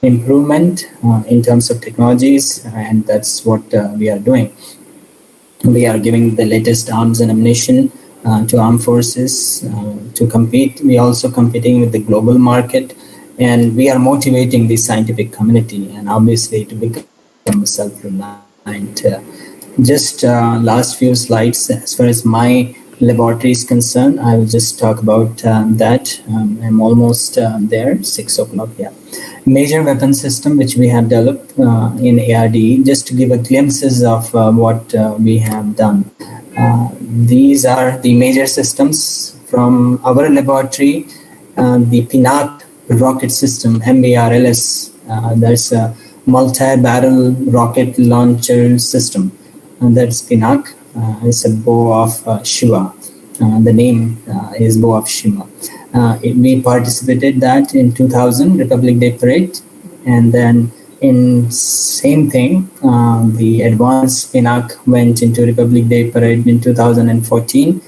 improvement in terms of technologies, and that's what we are doing. We are giving the latest arms and ammunition to armed forces to compete. We are also competing with the global market, and we are motivating the scientific community and obviously to become self-reliant. Just last few slides, as far as my laboratory is concerned, I will just talk about that. I'm almost there, 6 o'clock, yeah. Major weapon system which we have developed in ARDE, just to give a glimpses of what we have done. These are the major systems from our laboratory. The PNAC rocket system, MBRLS, that's a multi-barrel rocket launcher system. That's PNAC. It's a bow of Shiva. The name is bow of Shiva. We participated that in 2000 Republic Day Parade, and then in same thing, the advanced PNAC went into Republic Day Parade in 2014.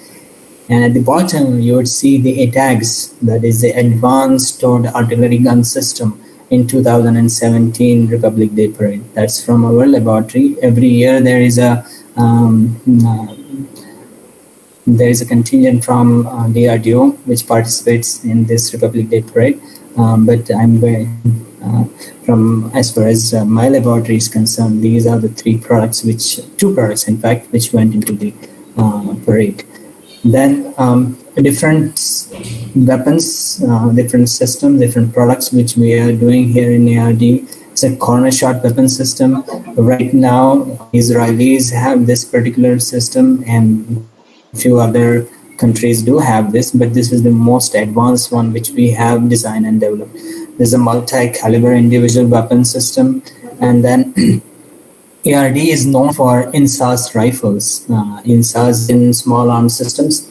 And at the bottom, you would see the ATAGS, that is the Advanced Towed Artillery Gun System, in 2017 Republic Day Parade. That's from our laboratory. Every year there is a contingent from DRDO which participates in this Republic Day Parade. But I'm very, from as far as my laboratory is concerned, these are the two products in fact, which went into the parade. Then different weapons, different systems, different products which we are doing here in ARDE. It's a corner shot weapon system. Right now, Israelis have this particular system, and few other countries do have this, but this is the most advanced one which we have designed and developed. There's a multi-caliber individual weapon system, and then ARD is known for INSAS rifles, INSAS in small arms systems.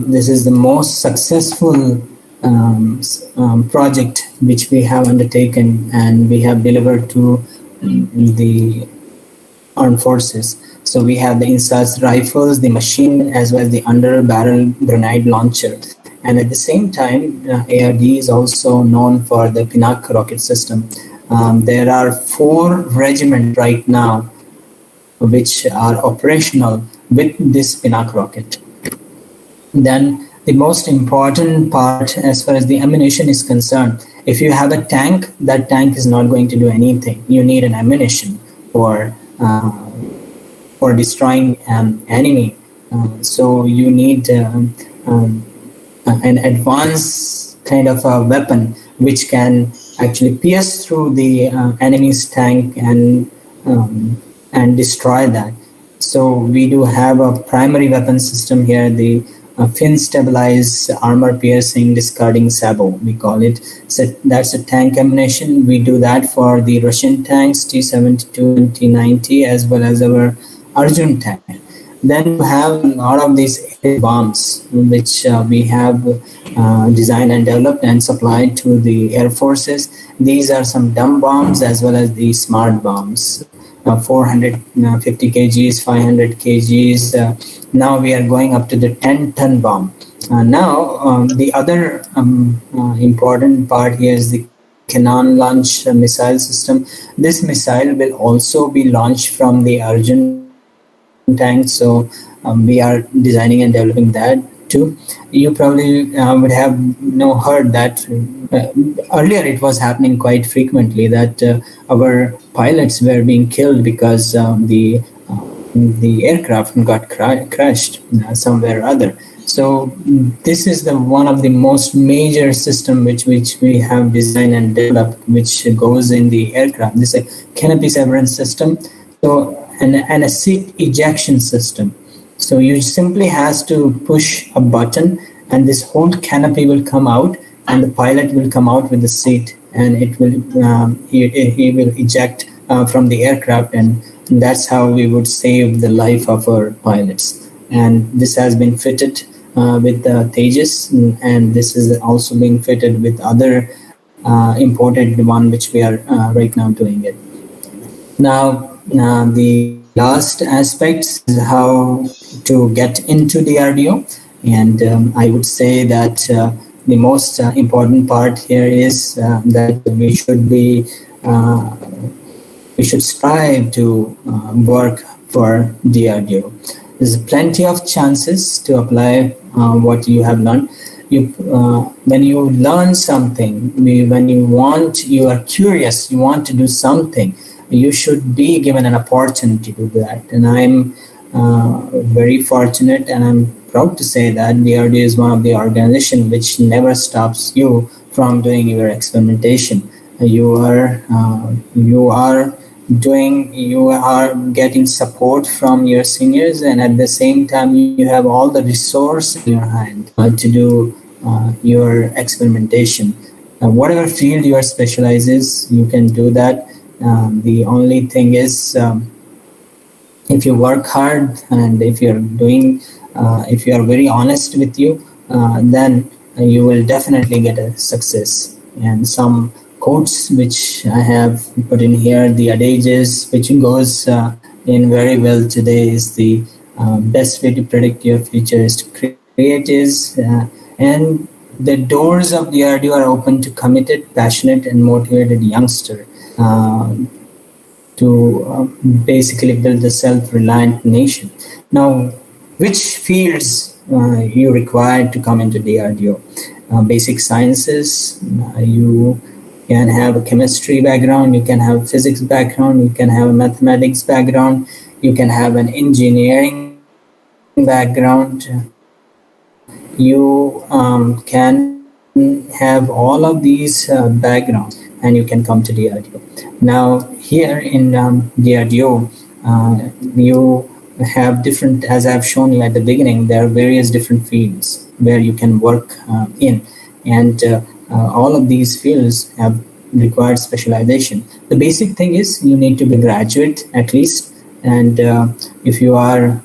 This is the most successful project which we have undertaken and we have delivered to the armed forces. So we have the INSAS rifles, the machine, as well as the under-barrel grenade launcher. And at the same time, ARD is also known for the PNAC rocket system. There are 4 regiments right now which are operational with this PNAC rocket. Then the most important part as far as the ammunition is concerned, if you have a tank, that tank is not going to do anything. You need an ammunition for destroying an enemy. So you need an advanced kind of a weapon which can actually pierce through the enemy's tank and destroy that. So we do have a primary weapon system here, the fin stabilized, armor piercing, discarding sabo. We call it. So that's a tank ammunition. We do that for the Russian tanks T-72 and T-90, as well as our Arjun tank. Then you have a lot of these air bombs, which we have designed and developed and supplied to the air forces. These are some dumb bombs as well as the smart bombs. 450 kgs, 500 kgs. Now we are going up to the 10-ton bomb. Now, the other important part here is the Cannon launch missile system. This missile will also be launched from the Arjun tank, so we are designing and developing that too. You probably would have heard that earlier it was happening quite frequently that our pilots were being killed because the aircraft got crashed somewhere or other. So this is the one of the most major system which we have designed and developed, which goes in the aircraft. This is a canopy severance system, so and a seat ejection system. So you simply has to push a button, and this whole canopy will come out, and the pilot will come out with the seat, and it will he will eject from the aircraft, and that's how we would save the life of our pilots. And this has been fitted with Tejas, and this is also being fitted with other imported one which we are right now doing it. Now, the last aspect is how to get into the RDO, and I would say that the most important part here is that we should strive to work for DRDO. There's plenty of chances to apply what you have learned. When you learn something, when you are curious, you want to do something, you should be given an opportunity to do that. And I'm very fortunate, and I'm proud to say that DRDO is one of the organizations which never stops you from doing your experimentation. You are getting support from your seniors, and at the same time you have all the resource in your hand to do your experimentation. Whatever field you are specializes, you can do that. The only thing is, if you work hard and if you are very honest with you, then you will definitely get a success. And some quotes which I have put in here, the adages which goes in very well today is the best way to predict your future is to create is, and the doors of the RDO are open to committed, passionate, and motivated youngster to basically build a self-reliant nation. Now, which fields you require to come into DRDO? Basic sciences, you can have a chemistry background, you can have a physics background, you can have a mathematics background, you can have an engineering background. You can have all of these backgrounds, and you can come to DRDO. Now, here in DRDO, you have different, as I've shown you at the beginning, there are various different fields where you can work in, and all of these fields have required specialization. The basic thing is you need to be graduate at least, and if you are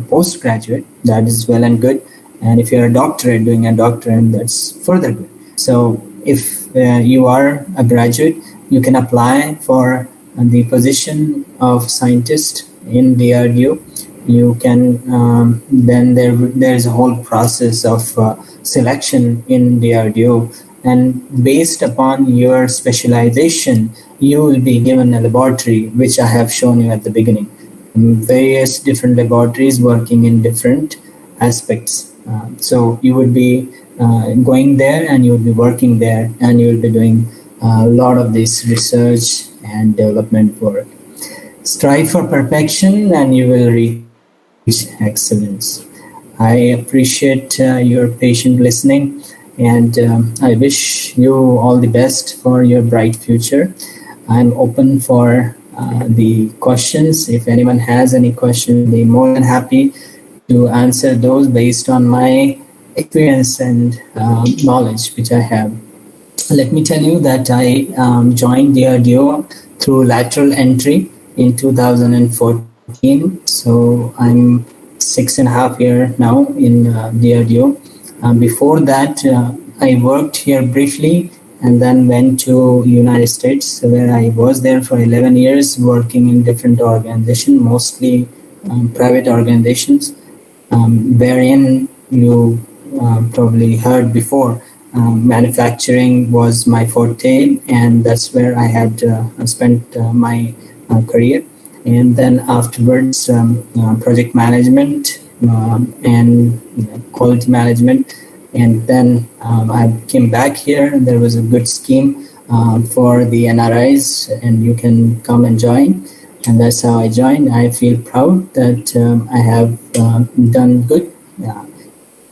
postgraduate, that is well and good. And if you're a doctorate, doing a doctorate, that's further good. So if you are a graduate, you can apply for the position of scientist in DRDO. You can then there's a whole process of selection in DRDO, and based upon your specialization, you will be given a laboratory, which I have shown you at the beginning. Various different laboratories working in different aspects. So you would be going there, and you would be working there, and you will be doing a lot of this research and development work. Strive for perfection, and you will reach excellence. I appreciate your patient listening, and I wish you all the best for your bright future. I'm open for the questions. If anyone has any questions, I'll be more than happy to answer those based on my experience and knowledge which I have. Let me tell you that I joined DRDO through lateral entry in 2014. So I'm 6.5 years now in DRDO. Before that, I worked here briefly and then went to United States where I was there for 11 years working in different organizations, mostly private organizations, wherein you probably heard before, manufacturing was my forte, and that's where I had spent my career. And then afterwards, project management and quality management. And then I came back here, and there was a good scheme for the NRIs, and you can come and join. And that's how I joined. I feel proud that I have done good.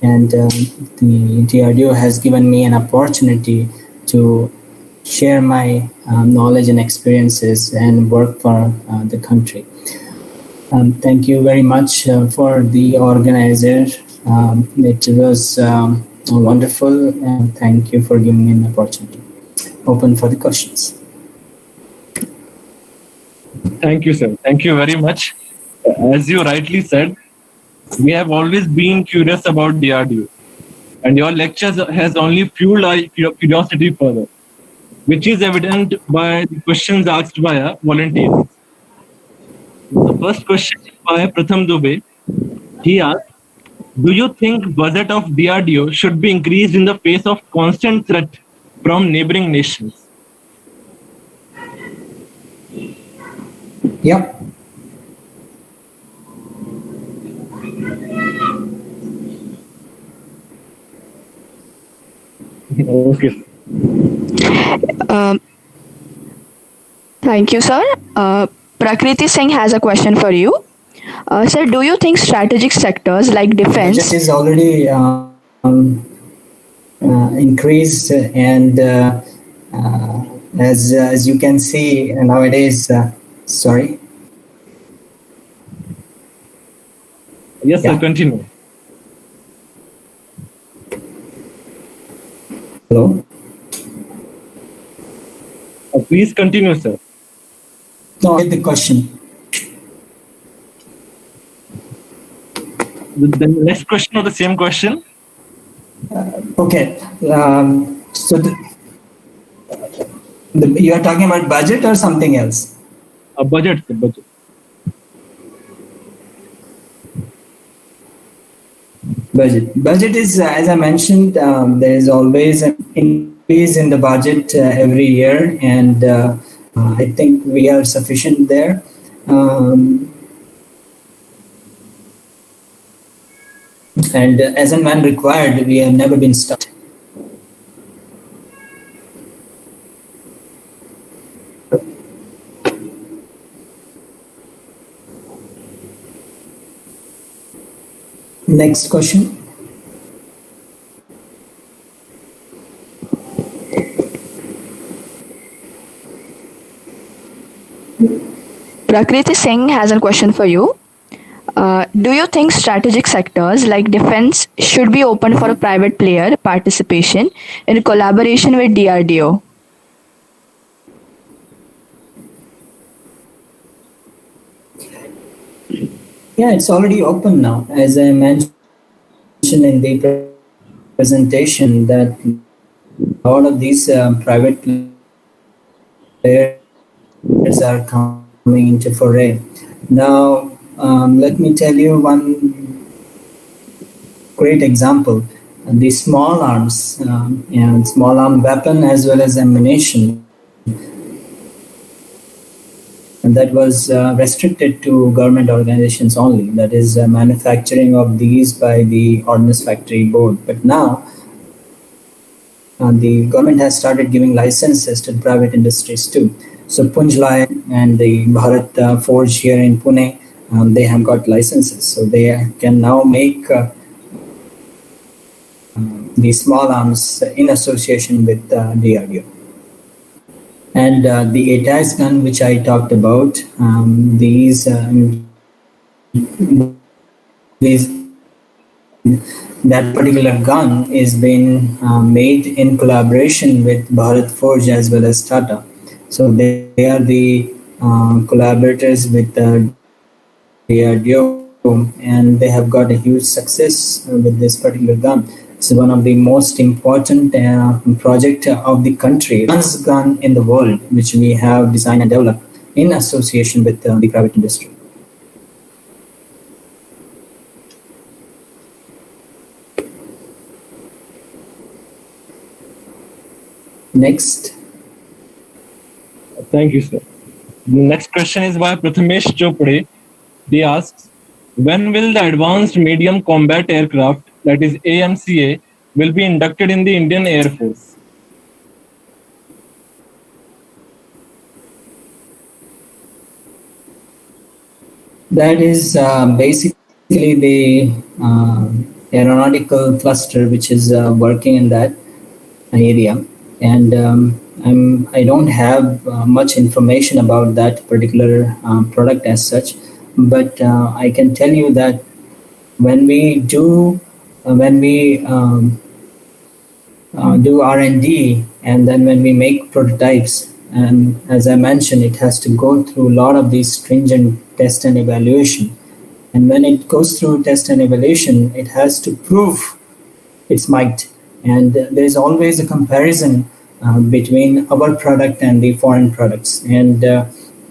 And the DRDO has given me an opportunity to share my knowledge and experiences and work for the country. Thank you very much for the organizer. It was wonderful, and thank you for giving me an opportunity. Open for the questions. Thank you, sir. Thank you very much. As you rightly said, we have always been curious about DRDO, and your lectures has only fueled our curiosity further, which is evident by the questions asked by our volunteers. The first question is by Pratham Dubey. He asked, do you think budget of DRDO should be increased in the face of constant threat from neighboring nations? Yep. Okay. Thank you, sir. Prakriti Singh has a question for you. Sir, do you think strategic sectors like defense... Budget is already increased, and as you can see nowadays, sorry. Yes, sir, continue. Hello? Please continue, sir. No, the question. The next question or the same question? Okay. So you are talking about budget or something else? A budget, the budget. Budget is, as I mentioned, there is always an increase in the budget every year, and I think we are sufficient there. And as and when required, we have never been stuck. Next question. Prakriti Singh has a question for you. Do you think strategic sectors like defense should be open for a private player participation in collaboration with DRDO? Yeah, it's already open now. As I mentioned in the presentation, that a lot of these private players are coming into foray. Now, let me tell you one great example. The small arms and small arm weapon as well as ammunition. And that was restricted to government organizations only. That is manufacturing of these by the Ordnance Factory Board. But now the government has started giving licenses to private industries too. So Punjlai and the Bharat Forge here in Pune, they have got licenses. So they can now make the small arms in association with DRDO. And the ATAX gun, which I talked about, these that particular gun is being made in collaboration with Bharat Forge as well as Tata. So they are the collaborators with DRDO, and they have got a huge success with this particular gun. It's one of the most important project of the country, guns gun in the world, which we have designed and developed in association with the private industry. Next. Thank you, sir. The next question is by Prathamesh Chopade. He asks, when will the Advanced Medium Combat Aircraft, that is AMCA, will be inducted in the Indian Air Force? That is basically the aeronautical cluster which is working in that area, and I don't have much information about that particular product as such, but I can tell you that when we do R&D, and then when we make prototypes, and as I mentioned, it has to go through a lot of these stringent test and evaluation. And when it goes through test and evaluation, it has to prove its might. And there's always a comparison between our product and the foreign products. And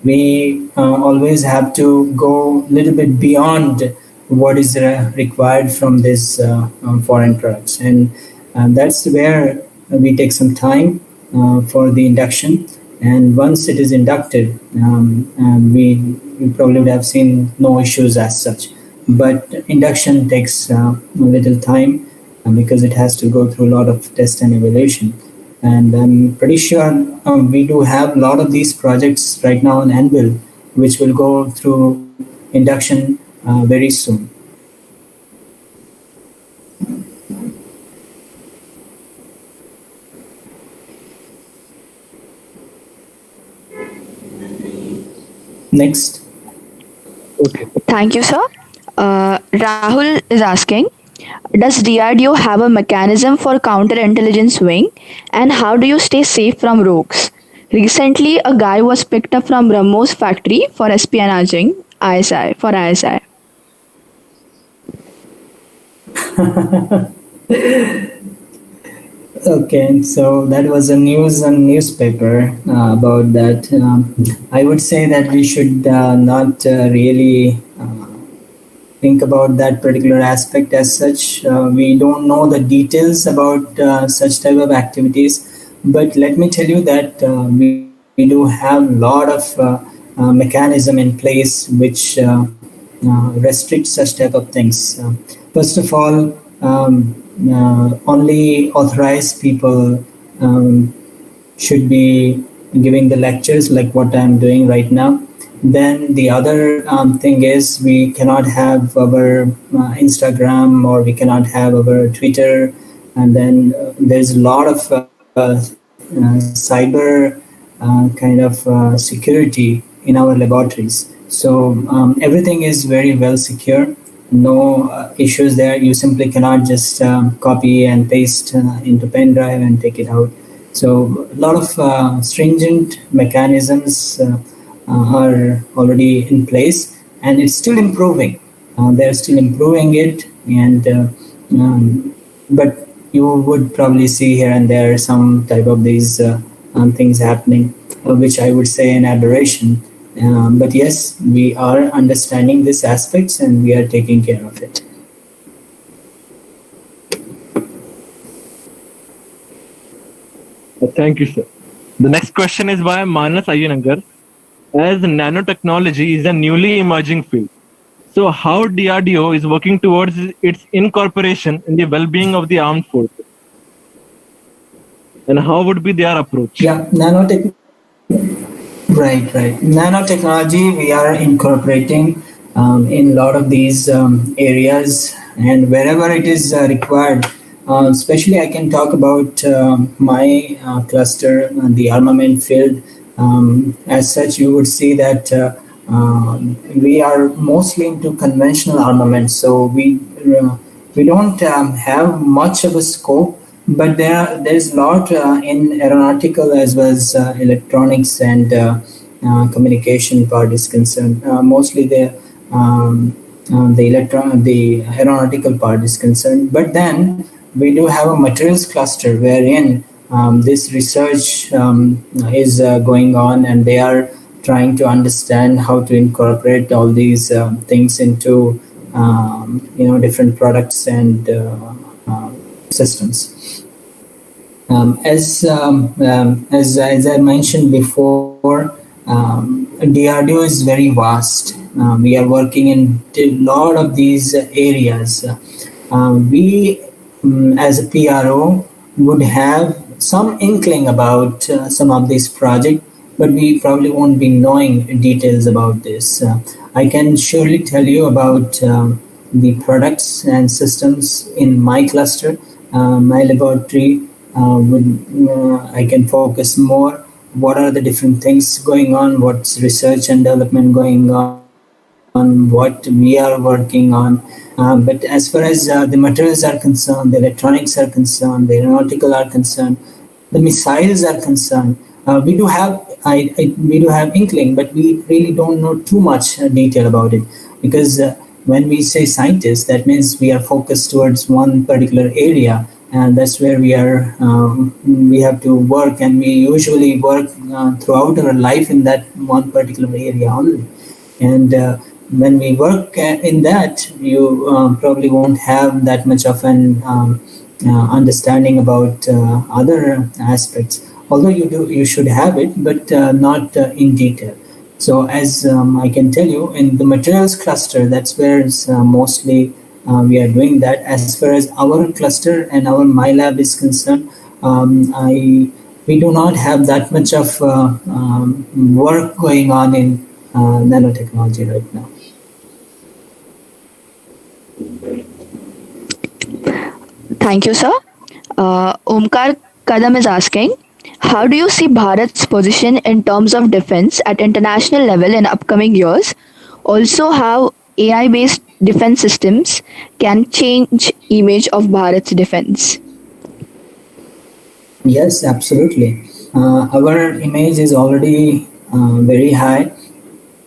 we always have to go a little bit beyond what is required from these foreign products. And that's where we take some time for the induction. And once it is inducted, we probably would have seen no issues as such. But induction takes a little time because it has to go through a lot of test and evaluation. And I'm pretty sure we do have a lot of these projects right now on Anvil, which will go through induction very soon. Next. Okay. Thank you, sir. Rahul is asking, does DRDO have a mechanism for counterintelligence wing, and how do you stay safe from rogues? Recently, a guy was picked up from Brahmos factory for espionaging ISI. Okay, so that was a news on newspaper about that. I would say that we should not really think about that particular aspect as such. We don't know the details about such type of activities, but let me tell you that we do have a lot of mechanism in place which restrict such type of things. First of all, only authorized people should be giving the lectures like what I'm doing right now. Then the other thing is we cannot have our Instagram, or we cannot have our Twitter. And then there's a lot of cyber kind of security in our laboratories. So everything is very well secure. No issues there. You simply cannot just copy and paste into pen drive and take it out. So a lot of stringent mechanisms are already in place, and it's still improving. They're still improving it, and but you would probably see here and there some type of these things happening, which I would say an aberration. But yes, we are understanding these aspects and we are taking care of it. Thank you, sir. The next question is by Manas Ayyanangar. As nanotechnology is a newly emerging field, so how DRDO is working towards its incorporation in the well-being of the armed forces, and how would be their approach? Yeah, right. Nanotechnology we are incorporating in a lot of these areas, and wherever it is required. Especially, I can talk about my cluster, the armament field. As such, you would see that we are mostly into conventional armaments. So we we don't have much of a scope, but there's a lot in aeronautical as well as electronics and communication part is concerned. Mostly the aeronautical part is concerned. But then we do have a materials cluster wherein this research is going on, and they are trying to understand how to incorporate all these things into different products and systems. As I mentioned before, DRDO is very vast. We are working in a lot of these areas. We, as a PRO, would have some inkling about some of these projects, but we probably won't be knowing details about this. I can surely tell you about the products and systems in my cluster, my laboratory. I can focus more. What are the different things going on? What's research and development going on? What we are working on? But as far as the materials are concerned, the electronics are concerned, the aeronautical are concerned, the missiles are concerned, we do have we do have inkling, but we really don't know too much detail about it, because when we say scientists, that means we are focused towards one particular area, and that's where we have to work, and we usually work throughout our life in that one particular area only. And when we work in that, you probably won't have that much of an understanding about other aspects. Although you should have it, but not in detail. So as I can tell you, in the materials cluster, that's where it's, mostly we are doing that. As far as our cluster and our my lab is concerned, we do not have that much of work going on in nanotechnology right now. Thank you, sir. Omkar Kadam is asking, how do you see Bharat's position in terms of defense at international level in upcoming years? Also, how AI-based defense systems can change image of Bharat's defense? Yes, absolutely. Our image is already very high.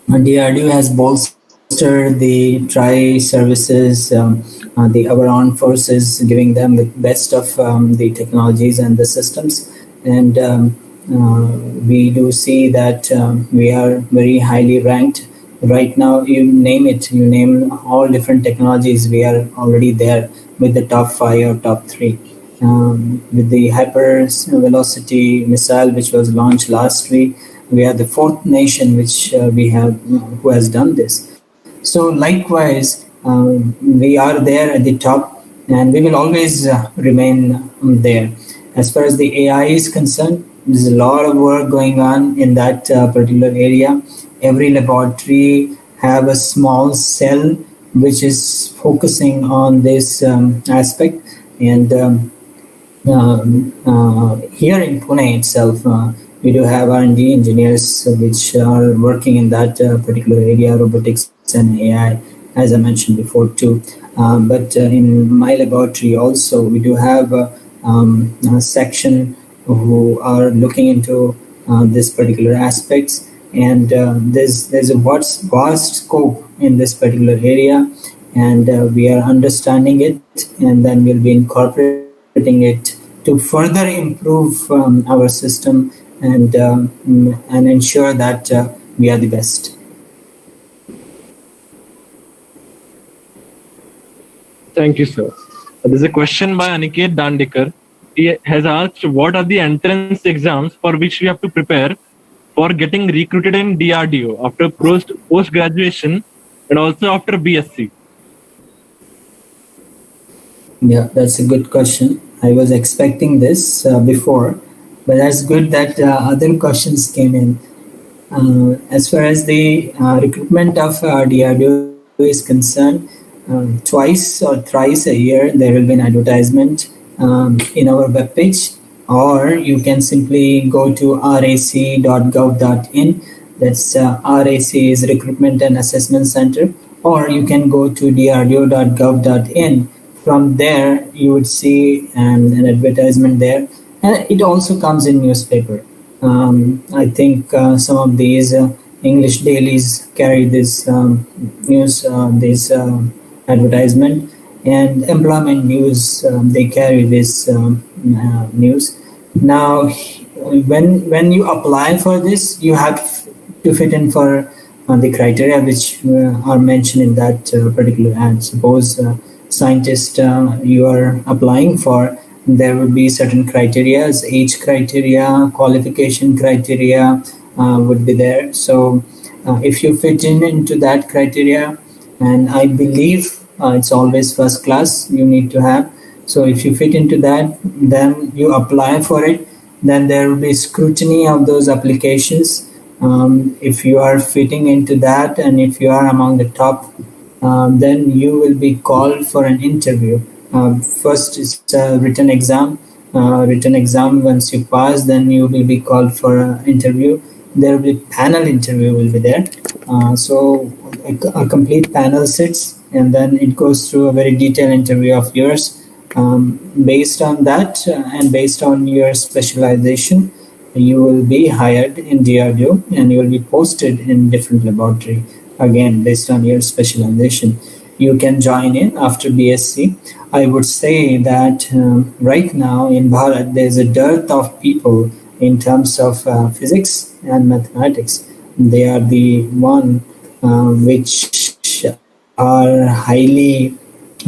DRDO has bolstered the tri-services, our armed forces, giving them the best of the technologies and the systems. And we do see that we are very highly ranked. Right now, you name it, you name all different technologies, we are already there with the top 5 or top 3. With the hyper velocity missile, which was launched last week, we are the 4th nation who has done this. So likewise, we are there at the top, and we will always remain there. As far as the AI is concerned, there's a lot of work going on in that particular area. Every laboratory have a small cell which is focusing on this aspect. And here in Pune itself, we do have R&D engineers which are working in that particular area, robotics and AI, as I mentioned before too. But in my laboratory also, we do have a section who are looking into this particular aspects, and there's a vast scope in this particular area, and we are understanding it, and then we'll be incorporating it to further improve our system and ensure that we are the best. Thank you, sir. There's a question by Aniket Dandekar. He has asked, what are the entrance exams for which we have to prepare for getting recruited in DRDO after post-graduation and also after BSc? Yeah, that's a good question. I was expecting this before, but that's good that other questions came in. As far as the recruitment of DRDO is concerned, twice or thrice a year there will be an advertisement in our webpage, or you can simply go to rac.gov.in. That's RAC is Recruitment and Assessment Center, or you can go to drdo.gov.in from there you would see an advertisement there, and it also comes in newspaper. I think some of these English dailies carry this news, this advertisement, and employment news, they carry this news. Now, when you apply for this, you have to fit in for the criteria which are mentioned in that particular ad. Suppose scientist you are applying for, there would be certain criteria, age criteria, qualification criteria would be there. So if you fit in into that criteria, and I believe it's always first class you need to have. So if you fit into that, then you apply for it. Then there will be scrutiny of those applications. If you are fitting into that, and if you are among the top, then you will be called for an interview. First is a written exam. Written exam, once you pass, then you will be called for an interview. There will be panel interview will be there. So a complete panel sits, and then it goes through a very detailed interview of yours. Based on that and based on your specialization, you will be hired in DRDO, and you will be posted in different laboratory. Again, based on your specialization, you can join in after BSc. I would say that right now in Bharat, there's a dearth of people in terms of physics and mathematics. They are the one which are highly,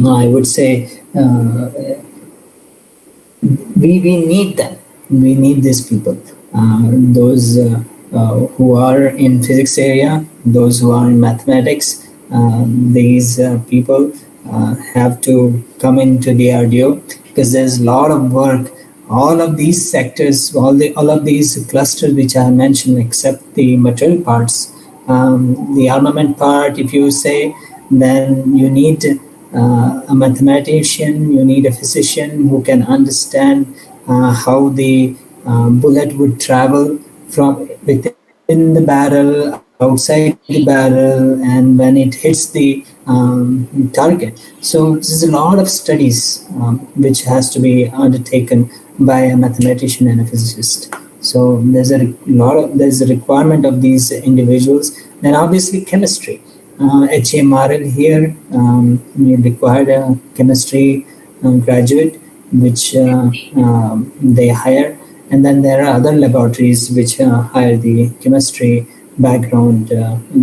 I would say, we need them. We need these people. Those who are in physics area, those who are in mathematics, these people have to come into the RDO, because there's a lot of work. All of these sectors, all of these clusters which I mentioned, except the material parts, the armament part, if you say, then you need a mathematician, you need a physician who can understand how the bullet would travel from within the barrel, outside the barrel, and when it hits the target. So there's a lot of studies which has to be undertaken by a mathematician and a physicist. So there's a requirement of these individuals. Then obviously chemistry. HMRL here, we required a chemistry graduate, which they hire, and then there are other laboratories which hire the chemistry background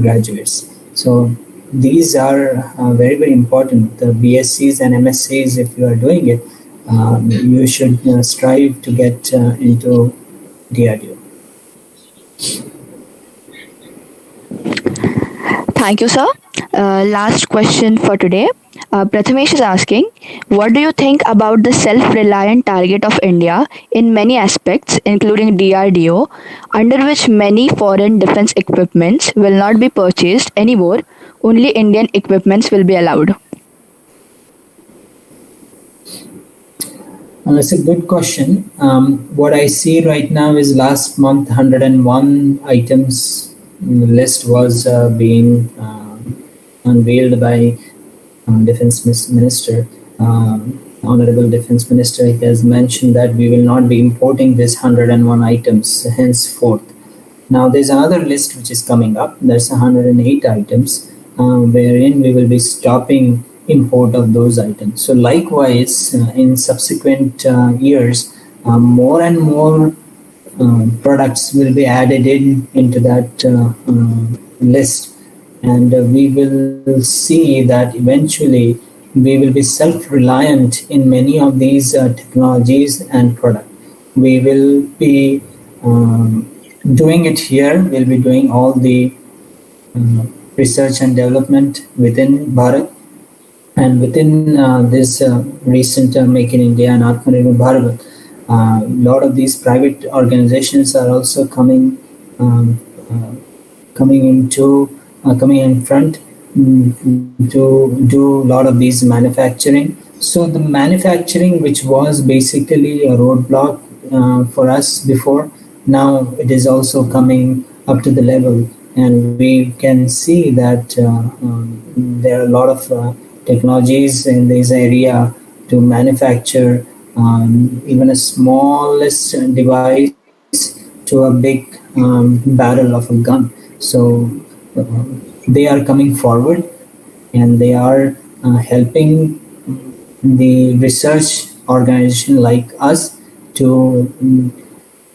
graduates. So these are very, very important. The BScs and MScs, if you are doing it, you should strive to get into DRDO. Thank you, sir. Last question for today. Prathamesh is asking, what do you think about the self-reliant target of India in many aspects, including DRDO, under which many foreign defense equipments will not be purchased anymore, only Indian equipments will be allowed? That's a good question. What I see right now is last month 101 items list was being unveiled by Defense Minister. Honorable Defense Minister has mentioned that we will not be importing this 101 items henceforth. Now there's another list which is coming up. There's 108 items wherein we will be stopping import of those items. So likewise, in subsequent years, more and more products will be added into that list, and we will see that eventually we will be self-reliant in many of these technologies and products. We will be doing it here. We'll be doing all the research and development within Bharat, and within this recent Make in India and Atmanirbhar Bharat. A lot of these private organizations are also coming in front to do a lot of these manufacturing. So the manufacturing, which was basically a roadblock for us before, now it is also coming up to the level, and we can see that there are a lot of technologies in this area to manufacture even a smallest device to a big barrel of a gun. So uh, they are coming forward and they are helping the research organization like us to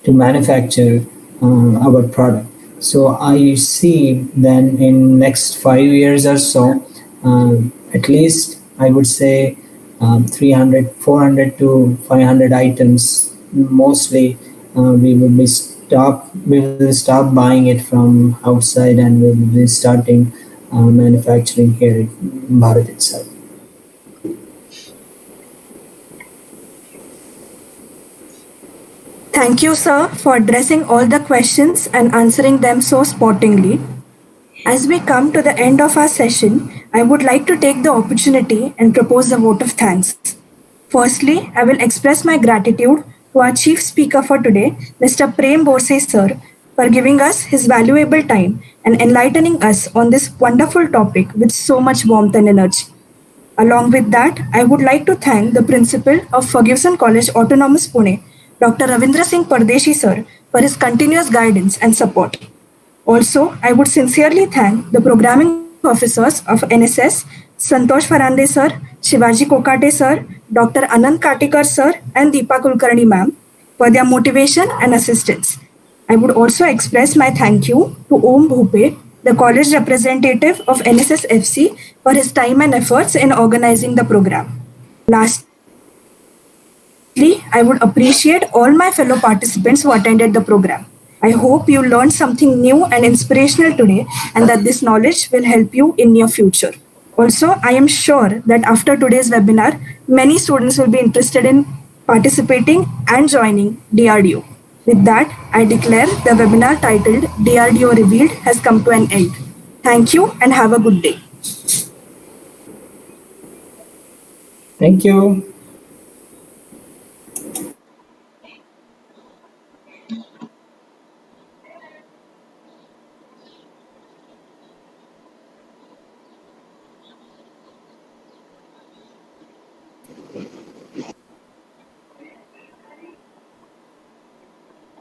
to manufacture our product. So I see then in next 5 years or so, at least I would say 300, 400 to 500 items. Mostly, we will stop buying it from outside, and we will be starting manufacturing here in Bharat itself. Thank you, sir, for addressing all the questions and answering them so sportingly. As we come to the end of our session, I would like to take the opportunity and propose a vote of thanks. Firstly, I will express my gratitude to our chief speaker for today, Mr. Prem Borse sir, for giving us his valuable time and enlightening us on this wonderful topic with so much warmth and energy. Along with that, I would like to thank the principal of Ferguson College Autonomous Pune, Dr. Ravindra Singh Pardeshi sir, for his continuous guidance and support. Also, I would sincerely thank the programming officers of NSS, Santosh Farande sir, Shivaji Kokate sir, Dr. Anand Katikar sir, and Deepa Kulkarni ma'am for their motivation and assistance. I would also express my thank you to Om Bhupe, the college representative of NSS FC, for his time and efforts in organizing the program. Lastly, I would appreciate all my fellow participants who attended the program. I hope you learned something new and inspirational today, and that this knowledge will help you in your future. Also, I am sure that after today's webinar, many students will be interested in participating and joining DRDO. With that, I declare the webinar titled DRDO Revealed has come to an end. Thank you and have a good day. Thank you.